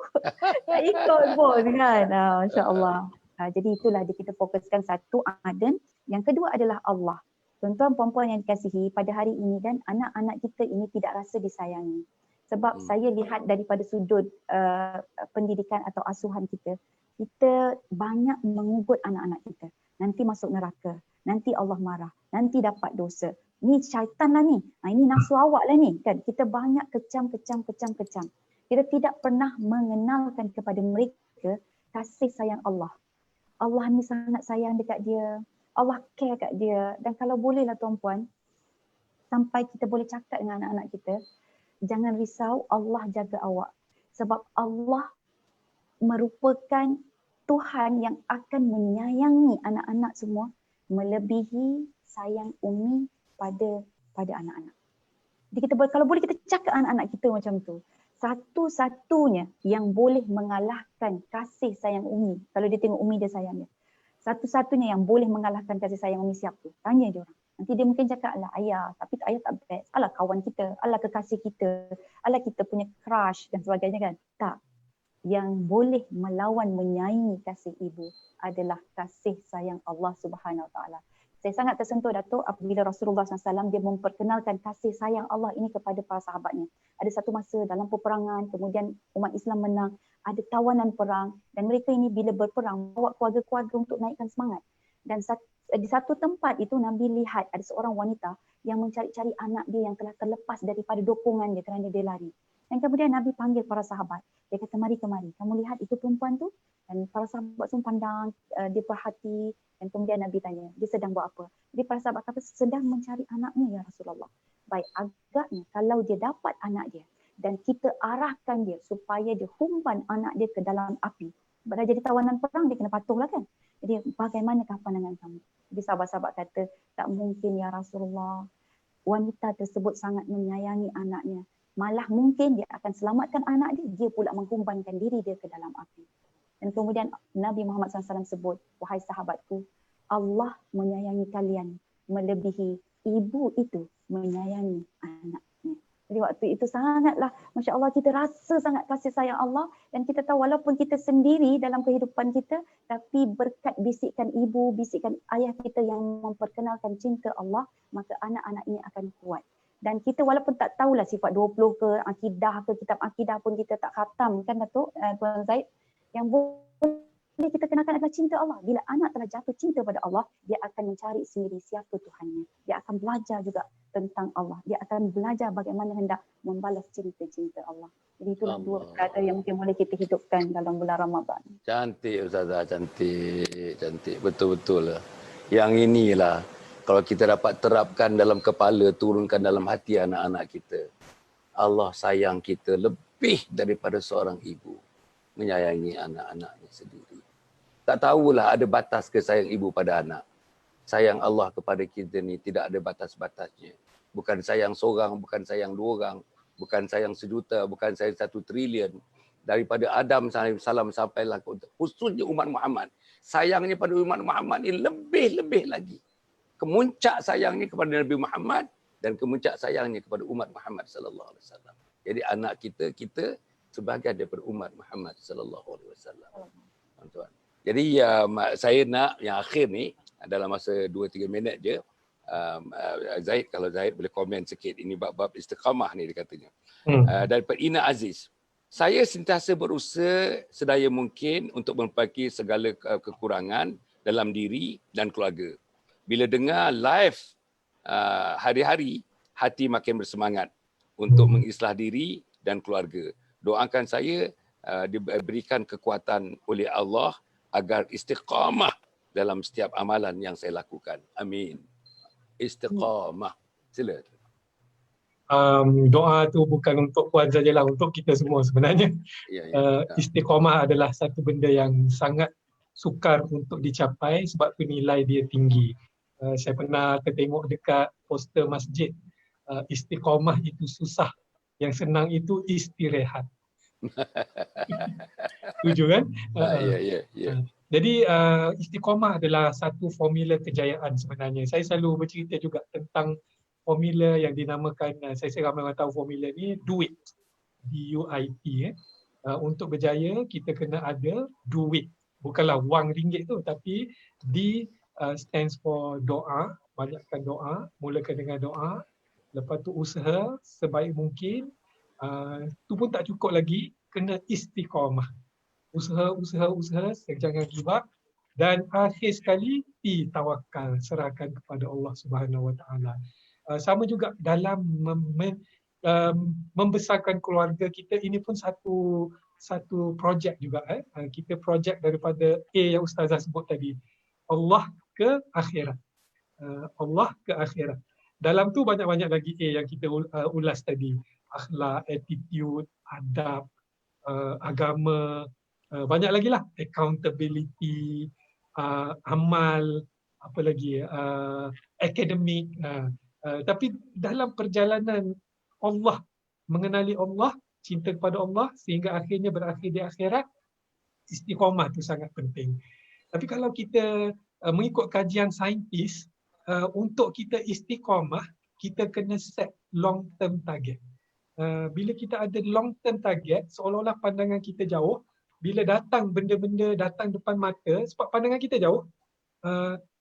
Tak ikut pun kan. Masya Allah. Jadi itulah kita fokuskan satu Aden. Yang kedua adalah Allah. Tuan-tuan puan-puan yang dikasihi, pada hari ini dan anak-anak kita ini tidak rasa disayangi. Sebab saya lihat daripada sudut pendidikan atau asuhan kita, kita banyak mengugut anak-anak kita. Nanti masuk neraka, nanti Allah marah, nanti dapat dosa. Ni syaitan lah ni. Ini nafsu awak lah ni. Kan? Kita banyak kecam. Kita tidak pernah mengenalkan kepada mereka kasih sayang Allah. Allah ni sangat sayang dekat dia. Allah care kat dia. Dan kalau bolehlah tuan-puan, sampai kita boleh cakap dengan anak-anak kita, jangan risau, Allah jaga awak. Sebab Allah merupakan Tuhan yang akan menyayangi anak-anak semua melebihi sayang Umi pada anak-anak. Jadi kalau boleh kita cakap anak-anak kita macam tu, satu-satunya yang boleh mengalahkan kasih sayang Umi, kalau dia tengok Umi dia sayang dia, satu-satunya yang boleh mengalahkan kasih sayang Umi siapa? Tanya dia orang. Nanti dia mungkin cakap, alah ayah, tapi ayah tak best. Alah kawan kita, alah kekasih kita, alah kita punya crush dan sebagainya kan. Tak. Yang boleh melawan menyaingi kasih ibu adalah kasih sayang Allah Subhanahu Wa Taala. Saya sangat tersentuh Datuk apabila Rasulullah SAW dia memperkenalkan kasih sayang Allah ini kepada para sahabatnya. Ada satu masa dalam peperangan, kemudian umat Islam menang, ada tawanan perang dan mereka ini bila berperang bawa keluarga-keluarga untuk naikkan semangat. Dan di satu tempat itu Nabi lihat ada seorang wanita yang mencari-cari anak dia yang telah terlepas daripada dokongan dia kerana dia lari. Dan kemudian Nabi panggil para sahabat. Dia kata, mari kemari. Kamu lihat itu perempuan tu? Dan para sahabat semua pandang, dia perhati. Dan kemudian Nabi tanya, dia sedang buat apa? Jadi para sahabat kata, sedang mencari anaknya ya Rasulullah. Baik, agaknya kalau dia dapat anak dia dan kita arahkan dia supaya dia humban anak dia ke dalam api. Sebab dah jadi tawanan perang, dia kena patuhlah kan? Jadi bagaimanakah pandangan kamu? Jadi sahabat-sahabat kata, tak mungkin ya Rasulullah. Wanita tersebut sangat menyayangi anaknya. Malah mungkin dia akan selamatkan anak dia, dia pula menghumbankan diri dia ke dalam api. Dan kemudian Nabi Muhammad SAW sebut, wahai sahabatku, Allah menyayangi kalian melebihi ibu itu menyayangi anaknya. Jadi waktu itu sangatlah, Masya Allah, kita rasa sangat kasih sayang Allah dan kita tahu walaupun kita sendiri dalam kehidupan kita, tapi berkat bisikan ibu, bisikan ayah kita yang memperkenalkan cinta Allah, maka anak-anak ini akan kuat. Dan kita walaupun tak tahulah sifat 20 ke, akidah ke, kitab akidah pun kita tak khatam kan Datuk, Tuan Zaid, yang boleh kita kenakan adalah cinta Allah. Bila anak telah jatuh cinta pada Allah, dia akan mencari sendiri siapa Tuhannya. Dia akan belajar juga tentang Allah. Dia akan belajar bagaimana hendak membalas cinta-cinta Allah. Jadi itulah dua perkara yang mungkin boleh kita hidupkan dalam bulan Ramadan. Cantik Ustazah, cantik. Cantik, betul-betul lah. Yang inilah, kalau kita dapat terapkan dalam kepala, turunkan dalam hati anak-anak kita. Allah sayang kita lebih daripada seorang ibu menyayangi anak-anaknya sendiri. Tak tahulah ada batas ke sayang ibu pada anak. Sayang Allah kepada kita ni tidak ada batas-batasnya. Bukan sayang seorang, bukan sayang dua orang, bukan sayang sejuta, bukan sayang 1 trilion. Daripada Adam salam sampailah khususnya umat Muhammad. Sayangnya pada umat Muhammad ni lebih-lebih lagi. Kemuncak sayangnya kepada Nabi Muhammad dan kemuncak sayangnya kepada umat Muhammad sallallahu alaihi wasallam. Jadi anak kita sebahagian daripada umat Muhammad sallallahu alaihi wasallam. Tuan-tuan. Jadi saya nak yang akhir ni dalam masa 2-3 minit je, Zaid, kalau Zaid boleh komen sikit, ini bab-bab istiqamah ni dia katanya. Daripada Ina Aziz. Saya sentiasa berusaha sedaya mungkin untuk memperbaiki segala kekurangan dalam diri dan keluarga. Bila dengar live hari-hari, hati makin bersemangat untuk mengislah diri dan keluarga. Doakan saya diberikan kekuatan oleh Allah agar istiqamah dalam setiap amalan yang saya lakukan. Amin. Istiqamah. Sila. Doa tu bukan untuk Puan sajalah, untuk kita semua sebenarnya. Istiqamah adalah satu benda yang sangat sukar untuk dicapai sebab tu nilai dia tinggi. Saya pernah tengok dekat poster masjid, istiqamah itu susah, yang senang itu istirahat. Setuju kan? Ya. Jadi istiqamah adalah satu formula kejayaan sebenarnya. Saya selalu bercerita juga tentang formula yang dinamakan, saya ramai orang tahu formula ni, duit. D-U-I-T. Untuk berjaya, kita kena ada duit. Bukanlah wang ringgit tu, tapi D stands for doa, banyakkan doa, mulakan dengan doa, lepas tu usaha sebaik mungkin, tu pun tak cukup lagi, kena istiqamah. Usaha, jangan give up, dan akhir sekali tawakal, serahkan kepada Allah Subhanahu Wa Taala. Sama juga dalam membesarkan keluarga kita, ini pun satu projek juga. Kita projek daripada A yang Ustazah sebut tadi, Allah ke akhirat. Allah ke akhirat. Dalam tu banyak-banyak lagi A yang kita ulas tadi. Akhlak, attitude, adab, agama, Banyak lagi lah, accountability, amal, apa lagi, akademik. Tapi dalam perjalanan Allah, mengenali Allah, cinta kepada Allah sehingga akhirnya berakhir di akhirat, istiqamah tu sangat penting. Tapi kalau kita mengikut kajian saintis, untuk kita istiqamah, kita kena set long term target. Bila kita ada long term target, seolah-olah pandangan kita jauh, bila datang benda-benda datang depan mata, sebab pandangan kita jauh,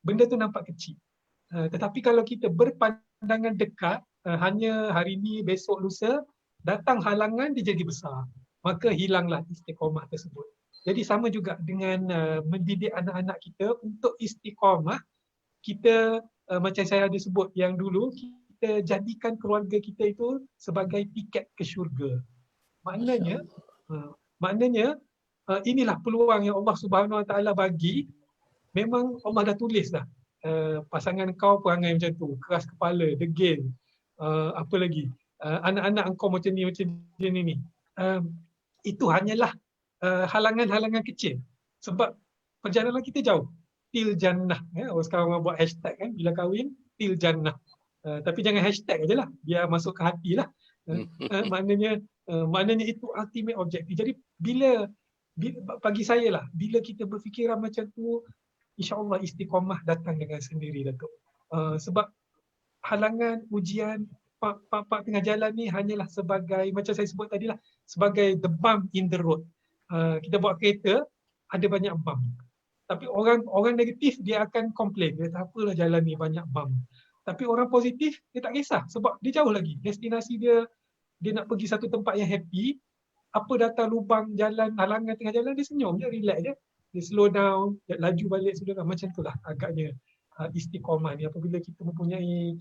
benda tu nampak kecil. Tetapi kalau kita berpandangan dekat, hanya hari ini, besok, lusa, datang halangan dia jadi besar. Maka hilanglah istiqamah tersebut. Jadi sama juga dengan mendidik anak-anak kita untuk istiqamah, kita macam saya ada sebut yang dulu, kita jadikan keluarga kita itu sebagai tiket ke syurga. Maknanya inilah peluang yang Allah Subhanahu Wa Taala bagi. Memang Allah dah tulis dah. Pasangan kau perangai macam tu, keras kepala, degil, apa lagi, anak-anak engkau macam ni. Itu hanyalah halangan-halangan kecil. Sebab perjalanan kita jauh. Til jannah. Sekarang orang buat hashtag kan, bila kahwin, til jannah. Tapi jangan hashtag aje lah, biar masuk ke hati lah. Maknanya itu ultimate objective. Jadi bila bagi saya lah, bila kita berfikiran macam tu, insya-Allah istiqamah datang dengan sendiri, Datuk. Sebab halangan, ujian, part tengah jalan ni hanyalah sebagai, macam saya sebut tadi lah, sebagai the bump in the road. Kita bawa kereta, ada banyak bump. Tapi orang negatif dia akan komplain, dia tak apalah jalan ni banyak bump. Tapi orang positif dia tak kisah sebab dia jauh lagi. Destinasi dia nak pergi satu tempat yang happy. Apa datang lubang jalan, halangan tengah jalan, dia senyum je, relax je. Dia slow down, dia laju balik, macam itulah agaknya istiqamah ni. Apabila kita mempunyai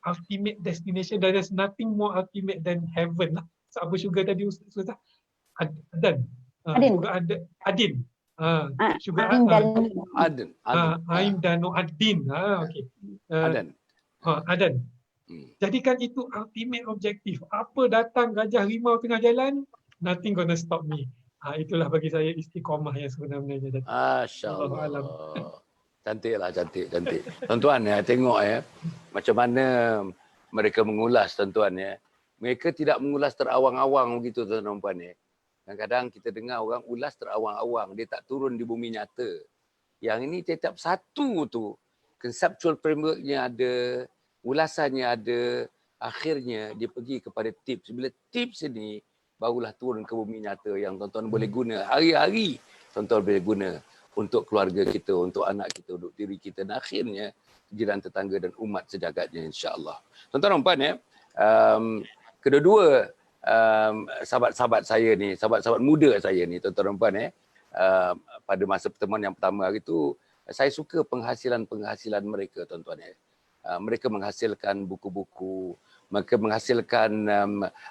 ultimate destination, there's nothing more ultimate than heaven lah. So, apa syurga tadi Ustaz? Adin. Adin. Syurga Aden. Ain dan Adin. Okey. Aden. Jadikan itu ultimate objective. Apa datang gajah rimau tengah jalan, nothing gonna stop me. Itulah bagi saya istiqamah yang sebenarnya. Masya-Allah. Cantik. Tuan-tuan ya, tengok ya macam mana mereka mengulas, tuan-tuan ya. Mereka tidak mengulas terawang-awang begitu, tuan-tuan ya. Kadang-kadang kita dengar orang ulas terawang-awang, dia tak turun di bumi nyata. Yang ini tetap satu tu, conceptual frameworknya ada, ulasannya ada, akhirnya dia pergi kepada tips. Bila tips ini barulah turun ke bumi nyata yang tuan-tuan boleh guna hari-hari. Tuan-tuan boleh guna untuk keluarga kita, untuk anak kita, untuk diri kita, dan akhirnya jiran tetangga dan umat sejagatnya, insya-Allah. Tuan-tuan dan puan ya, kedua-dua sahabat-sahabat saya ni, sahabat-sahabat muda saya ni, tuan-tuan dan puan pada masa pertemuan yang pertama hari tu, saya suka penghasilan mereka, tuan-tuan ya. Mereka menghasilkan buku-buku, mereka menghasilkan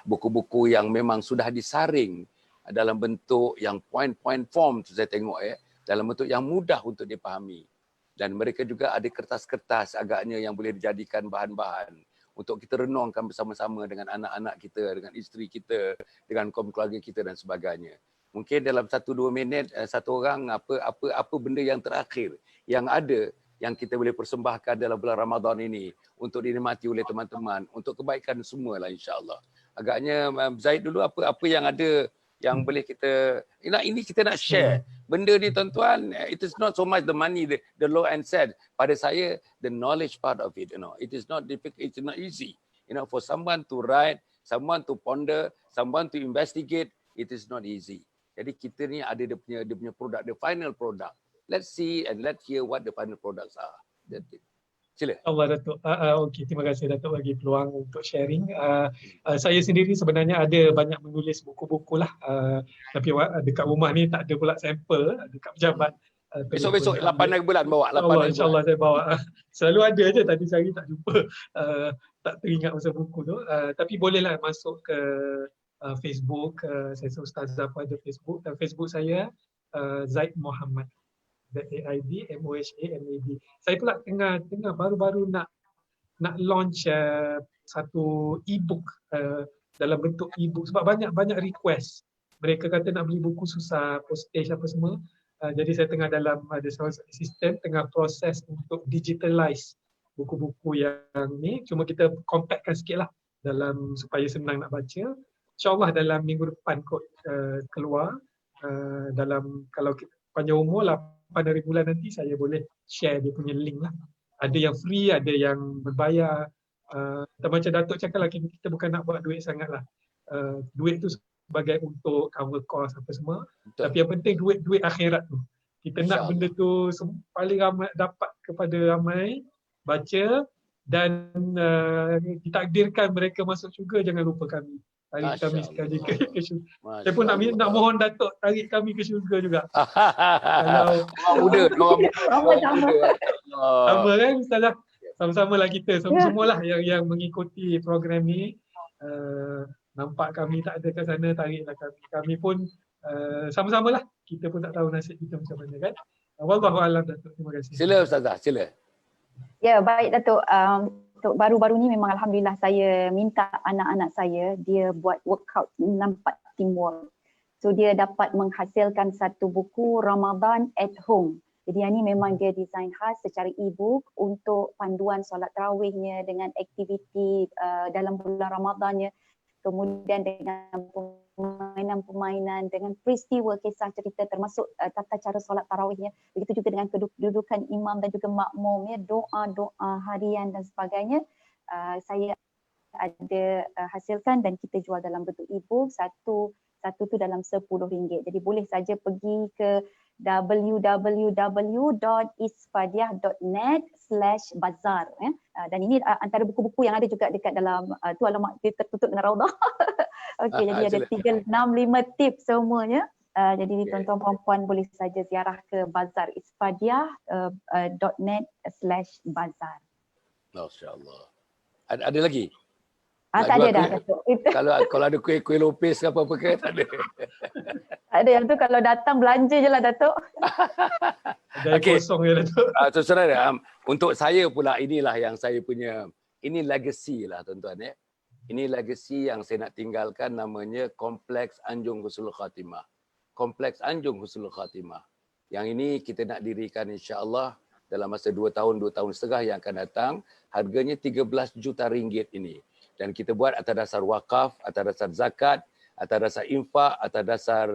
buku-buku yang memang sudah disaring dalam bentuk yang point-point form tu saya tengok ya, dalam bentuk yang mudah untuk dipahami. Dan mereka juga ada kertas-kertas agaknya yang boleh dijadikan bahan-bahan untuk kita renungkan bersama-sama dengan anak-anak kita, dengan isteri kita, dengan kaum keluarga kita dan sebagainya. Mungkin dalam 1-2 minit satu orang apa benda yang terakhir yang ada yang kita boleh persembahkan dalam bulan Ramadan ini untuk dinikmati oleh teman-teman, untuk kebaikan semualah, insya-Allah. Agaknya Zaid dulu apa yang ada yang boleh kita, ini kita nak share. Benda ni tuan-tuan, it is not so much the money, the law and said. Pada saya, the knowledge part of it, it is not difficult, it's not easy. For someone to write, someone to ponder, someone to investigate, it is not easy. Jadi kita ni ada dia punya produk, the final product. Let's see and let's hear what the final products are. Sila. Allah, Datuk. Okey, terima kasih Datuk bagi peluang untuk sharing. Saya sendiri sebenarnya ada banyak menulis buku-buku lah. Tapi dekat rumah ni tak ada pula sampel dekat pejabat. Besok-besok 8 hari bulan bawa. InsyaAllah saya bawa. Selalu ada je, tadi saya tak jumpa. Tak teringat pasal buku tu. Tapi bolehlah masuk ke Facebook. Saya Ustazah pun ada Facebook. Facebook saya Zaid Mohamad. ZAID MOHAMAD. Saya pula tengah baru-baru nak launch satu e-book dalam bentuk e-book sebab banyak request mereka kata nak beli buku susah, postage apa semua. Jadi saya tengah dalam ada sistem tengah proses untuk digitalize buku-buku yang ni, cuma kita compactkan sikit lah dalam supaya senang nak baca. InsyaAllah dalam minggu depan kot keluar. Dalam kalau kita panjang umur 8 hari bulan nanti saya boleh share dia punya link lah. Ada yang free, ada yang berbayar. Macam Datuk cakap lah, kita bukan nak buat duit sangat lah. Duit tu sebagai untuk cover cost apa semua. Betul. Tapi yang penting duit akhirat tu. Kita nak benda tu paling ramai dapat kepada ramai, baca dan ditakdirkan mereka masuk syurga, jangan lupa kami. Tarik kami sekali ke syurga. Saya pun nak mohon Datuk tarik kami ke syurga juga. Kalau orang muda. Sama kan Ustazah? Sama-sama lah kita, semua lah yang mengikuti program ni. Nampak kami tak ada kat sana, tariklah kami. Kami pun sama-sama lah. Kita pun tak tahu nasib kita macam mana kan. Wallahualam Datuk. Terima kasih. Sila Ustazah, sila. Ya, baik Datuk. Untuk baru-baru ni memang alhamdulillah saya minta anak-anak saya dia buat workout nampak teamwork. So dia dapat menghasilkan satu buku Ramadan at Home. Jadi yang ni memang dia design khas secara e-book untuk panduan solat tarawihnya dengan aktiviti dalam bulan Ramadannya. Kemudian dengan permainan-permainan, dengan peristiwa kisah cerita termasuk tata cara solat tarawihnya. Begitu juga dengan kedudukan imam dan juga makmum, ya, doa-doa harian dan sebagainya. Saya ada hasilkan dan kita jual dalam bentuk e-book, satu tu dalam RM10. Jadi boleh saja pergi ke www.isfadiah.net/bazar, ya. Dan ini antara buku-buku yang ada juga dekat dalam tu, alamat dia tertutup dengan raudhah. Okey, jadi ada 365 tips semuanya. Jadi tuan-tuan puan-puan boleh saja ziarah ke bazar isfadiah.net/bazar. Masya-Allah. Ada lagi? Tak ada dah Datuk. Kalau ada kuih-kuih lopis ke apa-apa ke, tak ada. Ada yang tu kalau datang belanja je lah Datuk. Okey. Kosong je Datuk. Saudara, untuk saya pula inilah yang saya punya, ini legacy lah tuan-tuan ya. Ini legacy yang saya nak tinggalkan, namanya Kompleks Anjung Husnul Khatimah. Kompleks Anjung Husnul Khatimah. Yang ini kita nak dirikan insya-Allah dalam masa 2 tahun setengah yang akan datang. Harganya 13 juta ringgit ini. Dan kita buat atas dasar wakaf, atas dasar zakat, atas dasar infak, atas dasar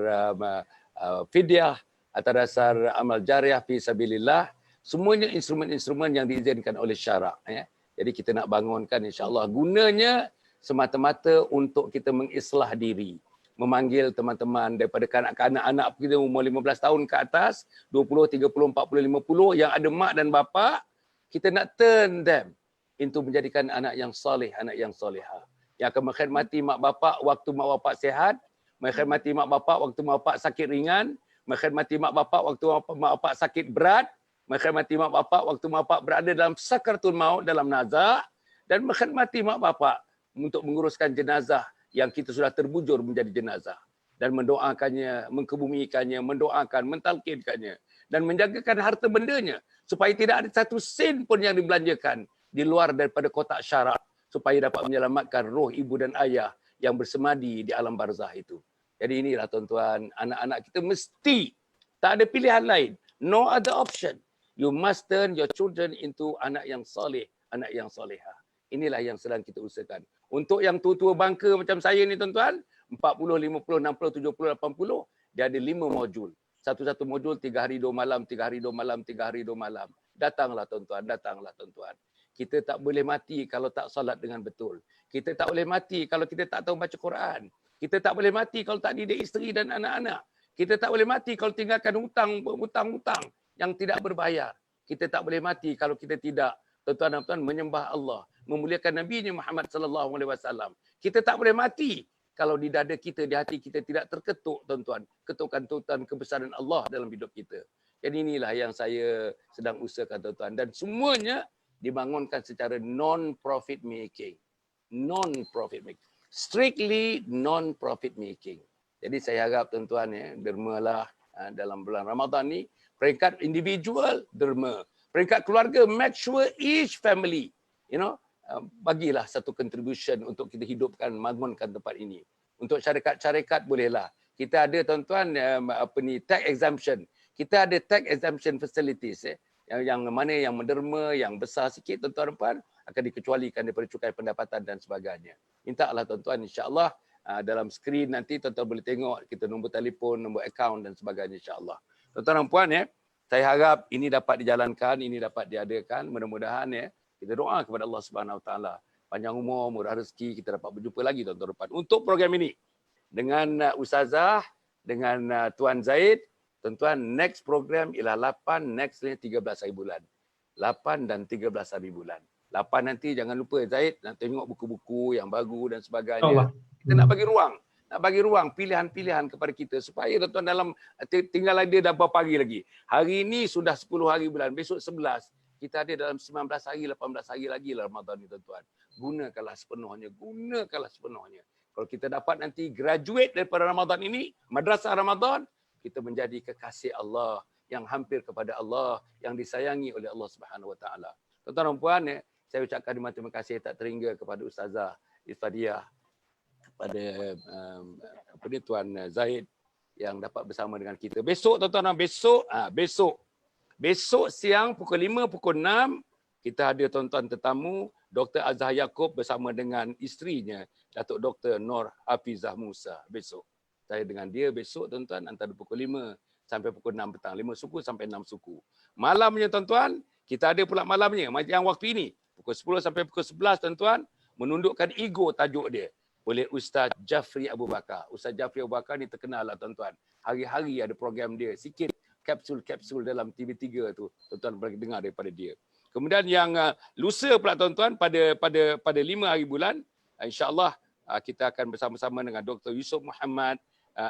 fidyah, atas dasar amal jariah fi sabilillah. Semuanya instrumen-instrumen yang diizinkan oleh syarak. Ya. Jadi kita nak bangunkan insya-Allah, gunanya semata-mata untuk kita mengislah diri. Memanggil teman-teman daripada kanak-kanak kita umur 15 tahun ke atas, 20, 30, 40, 50 yang ada mak dan bapa, kita nak turn them into menjadikan anak yang soleh, anak yang solehah. Yang akan menghormati mak bapak waktu mak bapak sihat, menghormati mak bapak waktu mak bapak sakit ringan, menghormati mak bapak waktu mak bapak sakit berat, menghormati mak bapak waktu mak bapak berada dalam sakaratul maut, dalam nazak, dan menghormati mak bapak untuk menguruskan jenazah yang kita sudah terbujur menjadi jenazah, dan mendoakannya, mengkebumikannya, mendoakan, mentalkinkannya, dan menjagakan harta bendanya supaya tidak ada satu sen pun yang dibelanjakan di luar daripada kotak syarak, supaya dapat menyelamatkan roh ibu dan ayah yang bersemadi di alam barzah itu. Jadi inilah tuan-tuan, anak-anak kita mesti, tak ada pilihan lain. No other option. You must turn your children into anak yang soleh, anak yang solehah. Inilah yang sedang kita usahakan. Untuk yang tua-tua bangka macam saya ni tuan-tuan, 40, 50, 60, 70, 80, dia ada 5 modul. Satu-satu modul 3 hari 2 malam, 3 hari 2 malam, 3 hari 2 malam. Datanglah tuan-tuan, datanglah tuan-tuan. Kita tak boleh mati kalau tak solat dengan betul. Kita tak boleh mati kalau kita tak tahu baca Quran. Kita tak boleh mati kalau tak didik isteri dan anak-anak. Kita tak boleh mati kalau tinggalkan hutang-hutang yang tidak berbayar. Kita tak boleh mati kalau kita tidak, tuan-tuan dan puan, menyembah Allah, memuliakan Nabi Muhammad sallallahu alaihi wasallam. Kita tak boleh mati kalau di dada kita, di hati kita tidak terketuk, tuan-tuan, ketukan-tukan kebesaran Allah dalam hidup kita. Jadi inilah yang saya sedang usahakan, tuan-tuan, dan semuanya dibangunkan secara non-profit making. Non-profit making. Strictly non-profit making. Jadi saya harap tuan-tuan ya, dermalah dalam bulan Ramadan ni, peringkat individual derma, peringkat keluarga make sure each family, bagilah satu contribution untuk kita hidupkan, bangunkan tempat ini. Untuk syarikat-syarikat bolehlah Kita ada tuan-tuan tax exemption. Kita ada tax exemption facilities yang mana yang menderma, yang besar sikit tuan-tuan dan puan akan dikecualikan daripada cukai pendapatan dan sebagainya. Mintalah tuan-tuan, insya-Allah dalam skrin nanti tuan-tuan boleh tengok kita nombor telefon, nombor akaun dan sebagainya, insya-Allah. Tuan-tuan dan puan saya harap ini dapat dijalankan, ini dapat diadakan. Mudah-mudahan kita doa kepada Allah Subhanahu Wa Taala panjang umur, murah rezeki, kita dapat berjumpa lagi tuan-tuan dan puan untuk program ini dengan Ustazah, dengan Tuan Zaid. Tuan-tuan, next program ialah 8, next ni 13 hari bulan. 8 dan 13 hari bulan. 8 nanti jangan lupa Zaid nak tengok buku-buku yang baru dan sebagainya. Kita nak bagi ruang pilihan-pilihan kepada kita supaya tuan-tuan dalam tinggal ada dah berapa hari lagi. Hari ini sudah 10 hari bulan, besok 11. Kita ada dalam 19 hari, 18 hari lagi lah Ramadan ni tuan-tuan. Gunakanlah sepenuhnya. Kalau kita dapat nanti graduate daripada Ramadan ini, madrasah Ramadan, kita menjadi kekasih Allah yang hampir kepada Allah, yang disayangi oleh Allah Subhanahu Wa Taala. Tuan-tuan dan puan, saya ucapkan terima kasih tak terhingga kepada Ustazah Ifadiah, kepada Tuan Zaid yang dapat bersama dengan kita. Besok tuan-tuan, besok siang pukul 5, pukul 6 kita ada tuan-tuan tetamu Dr. Azhar Yaakob bersama dengan isterinya Datuk Dr. Nur Hafizah Musa. Besok saya dengan dia besok tuan-tuan antara pukul 5 sampai pukul 6 petang. 5 suku sampai 6 suku. Malamnya tuan-tuan, kita ada pula malamnya macam waktu ini pukul 10 sampai pukul 11 tuan-tuan, menundukkan ego tajuk dia oleh Ustaz Jafri Abu Bakar. Ustaz Jafri Abu Bakar ni terkenal lah tuan-tuan. Hari-hari ada program dia. Sikit kapsul-kapsul dalam TV3 tu tuan-tuan boleh dengar daripada dia. Kemudian yang lusa pula tuan-tuan pada 5 hari bulan, insya-Allah kita akan bersama-sama dengan Dr. Yusuf Muhammad,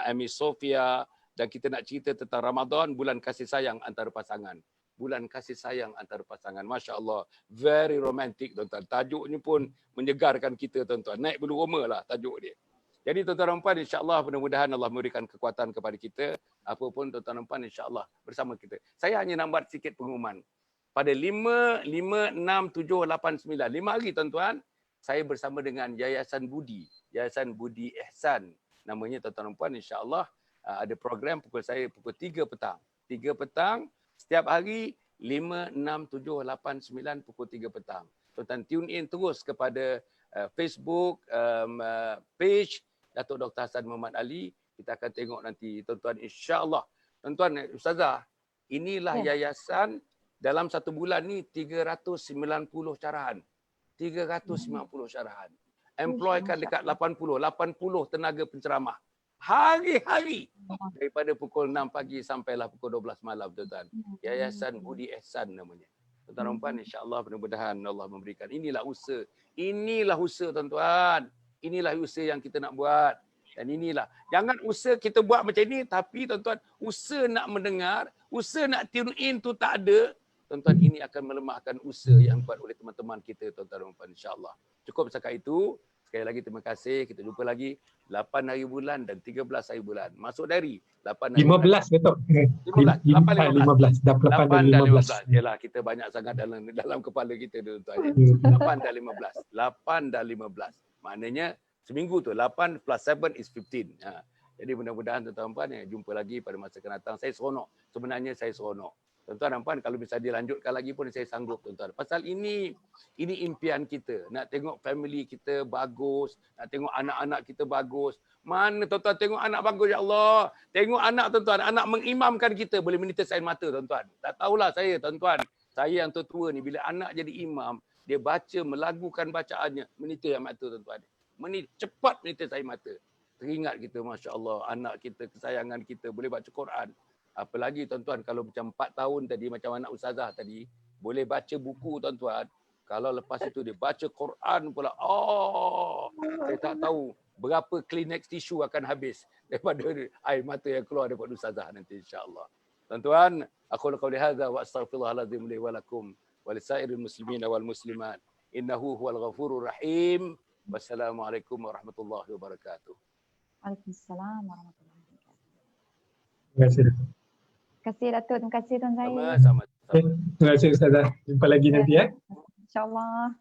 Ami Sofia, dan kita nak cerita tentang Ramadan, bulan kasih sayang antara pasangan. Bulan kasih sayang antara pasangan. Masya Allah, very romantic tuan-tuan. Tajuknya pun menyegarkan kita tuan-tuan. Naik bulu roma lah tajuk dia. Jadi tuan-tuan dan puan, insya-Allah mudah-mudahan Allah memberikan kekuatan kepada kita. Apapun tuan-tuan dan puan, insya-Allah bersama kita. Saya hanya nak buat sikit pengumuman. Pada 5, 6, 7, 8, 9. 5 hari tuan-tuan, saya bersama dengan Yayasan Budi Ihsan. Namanya tuan-tuan dan puan, insya-Allah ada program pukul 3 petang. 3 petang setiap hari 5, 6, 7, 8, 9 pukul 3 petang. Tuan-tuan tune in terus kepada Facebook page Datuk Dr. Hassan Muhammad Ali. Kita akan tengok nanti tuan-tuan, insya-Allah. Tuan-tuan, Ustazah, inilah yayasan dalam satu bulan ni 390 carahan. 390 carahan. Employkan dekat 80 tenaga penceramah. Hari-hari daripada pukul 6 pagi sampailah pukul 12 malam tuan-tuan. Yayasan Budi Ihsan namanya. Tuan-tuan dan puan, insya-Allah mudah-mudahan Allah memberikan. Inilah usaha tuan-tuan. Inilah usaha yang kita nak buat. Dan inilah. Jangan usaha kita buat macam ni tapi tuan-tuan, usaha nak mendengar, usaha nak tune in tu tak ada. Tuan-tuan, ini akan melemahkan usaha yang buat oleh teman-teman kita tuan-tuan dan puan, insya-Allah. Cukup setakat itu. Sekali lagi terima kasih. Kita jumpa lagi 8 hari bulan dan 13 hari bulan. Masuk dari 8 hari 15 Datuk. 15. 8 dan 15. Yalah, kita banyak sangat dalam kepala kita tuan-tuan. 8 dan 15. 8 dan 15. Maknanya seminggu tu 8 plus 7 is 15. Jadi mudah-mudahan tuan-tuan jumpa lagi pada masa akan datang. Saya seronok. Sebenarnya saya seronok. Tuan-tuan dan puan, kalau bisa dilanjutkan lagi pun saya sanggup tuan-tuan. Pasal ini impian kita. Nak tengok family kita bagus, nak tengok anak-anak kita bagus. Mana tuan-tuan tengok anak bagus, ya Allah. Tengok anak tuan-tuan, anak mengimamkan kita, boleh menitis air mata tuan-tuan. Tak tahulah saya tuan-tuan. Saya yang tua ni bila anak jadi imam, dia baca melagukan bacaannya, menitis air mata tuan-tuan. Cepat menitis air mata. Teringat kita, masya-Allah, anak kita, kesayangan kita boleh baca Quran. Apalagi tuan-tuan kalau macam 4 tahun tadi macam anak ustazah tadi boleh baca buku tuan-tuan. Kalau lepas itu dia baca Quran pula. Saya tak tahu berapa Kleenex tisu akan habis daripada air mata yang keluar daripada ustazah nanti, insya-Allah. Tuan-tuan, aku qauli hadza wa astaghfirullahalazim li wa lakum wa lisairil muslimin wal muslimat. Innahu huwal ghafurur rahim. Wassalamualaikum warahmatullahi wabarakatuh. Waalaikumsalam warahmatullahi wabarakatuh. Terima kasih. Terima kasih Datuk, terima kasih Tuan Zaid. Sama-sama. Terima kasih Ustazah. Jumpa lagi nanti ya. InsyaAllah.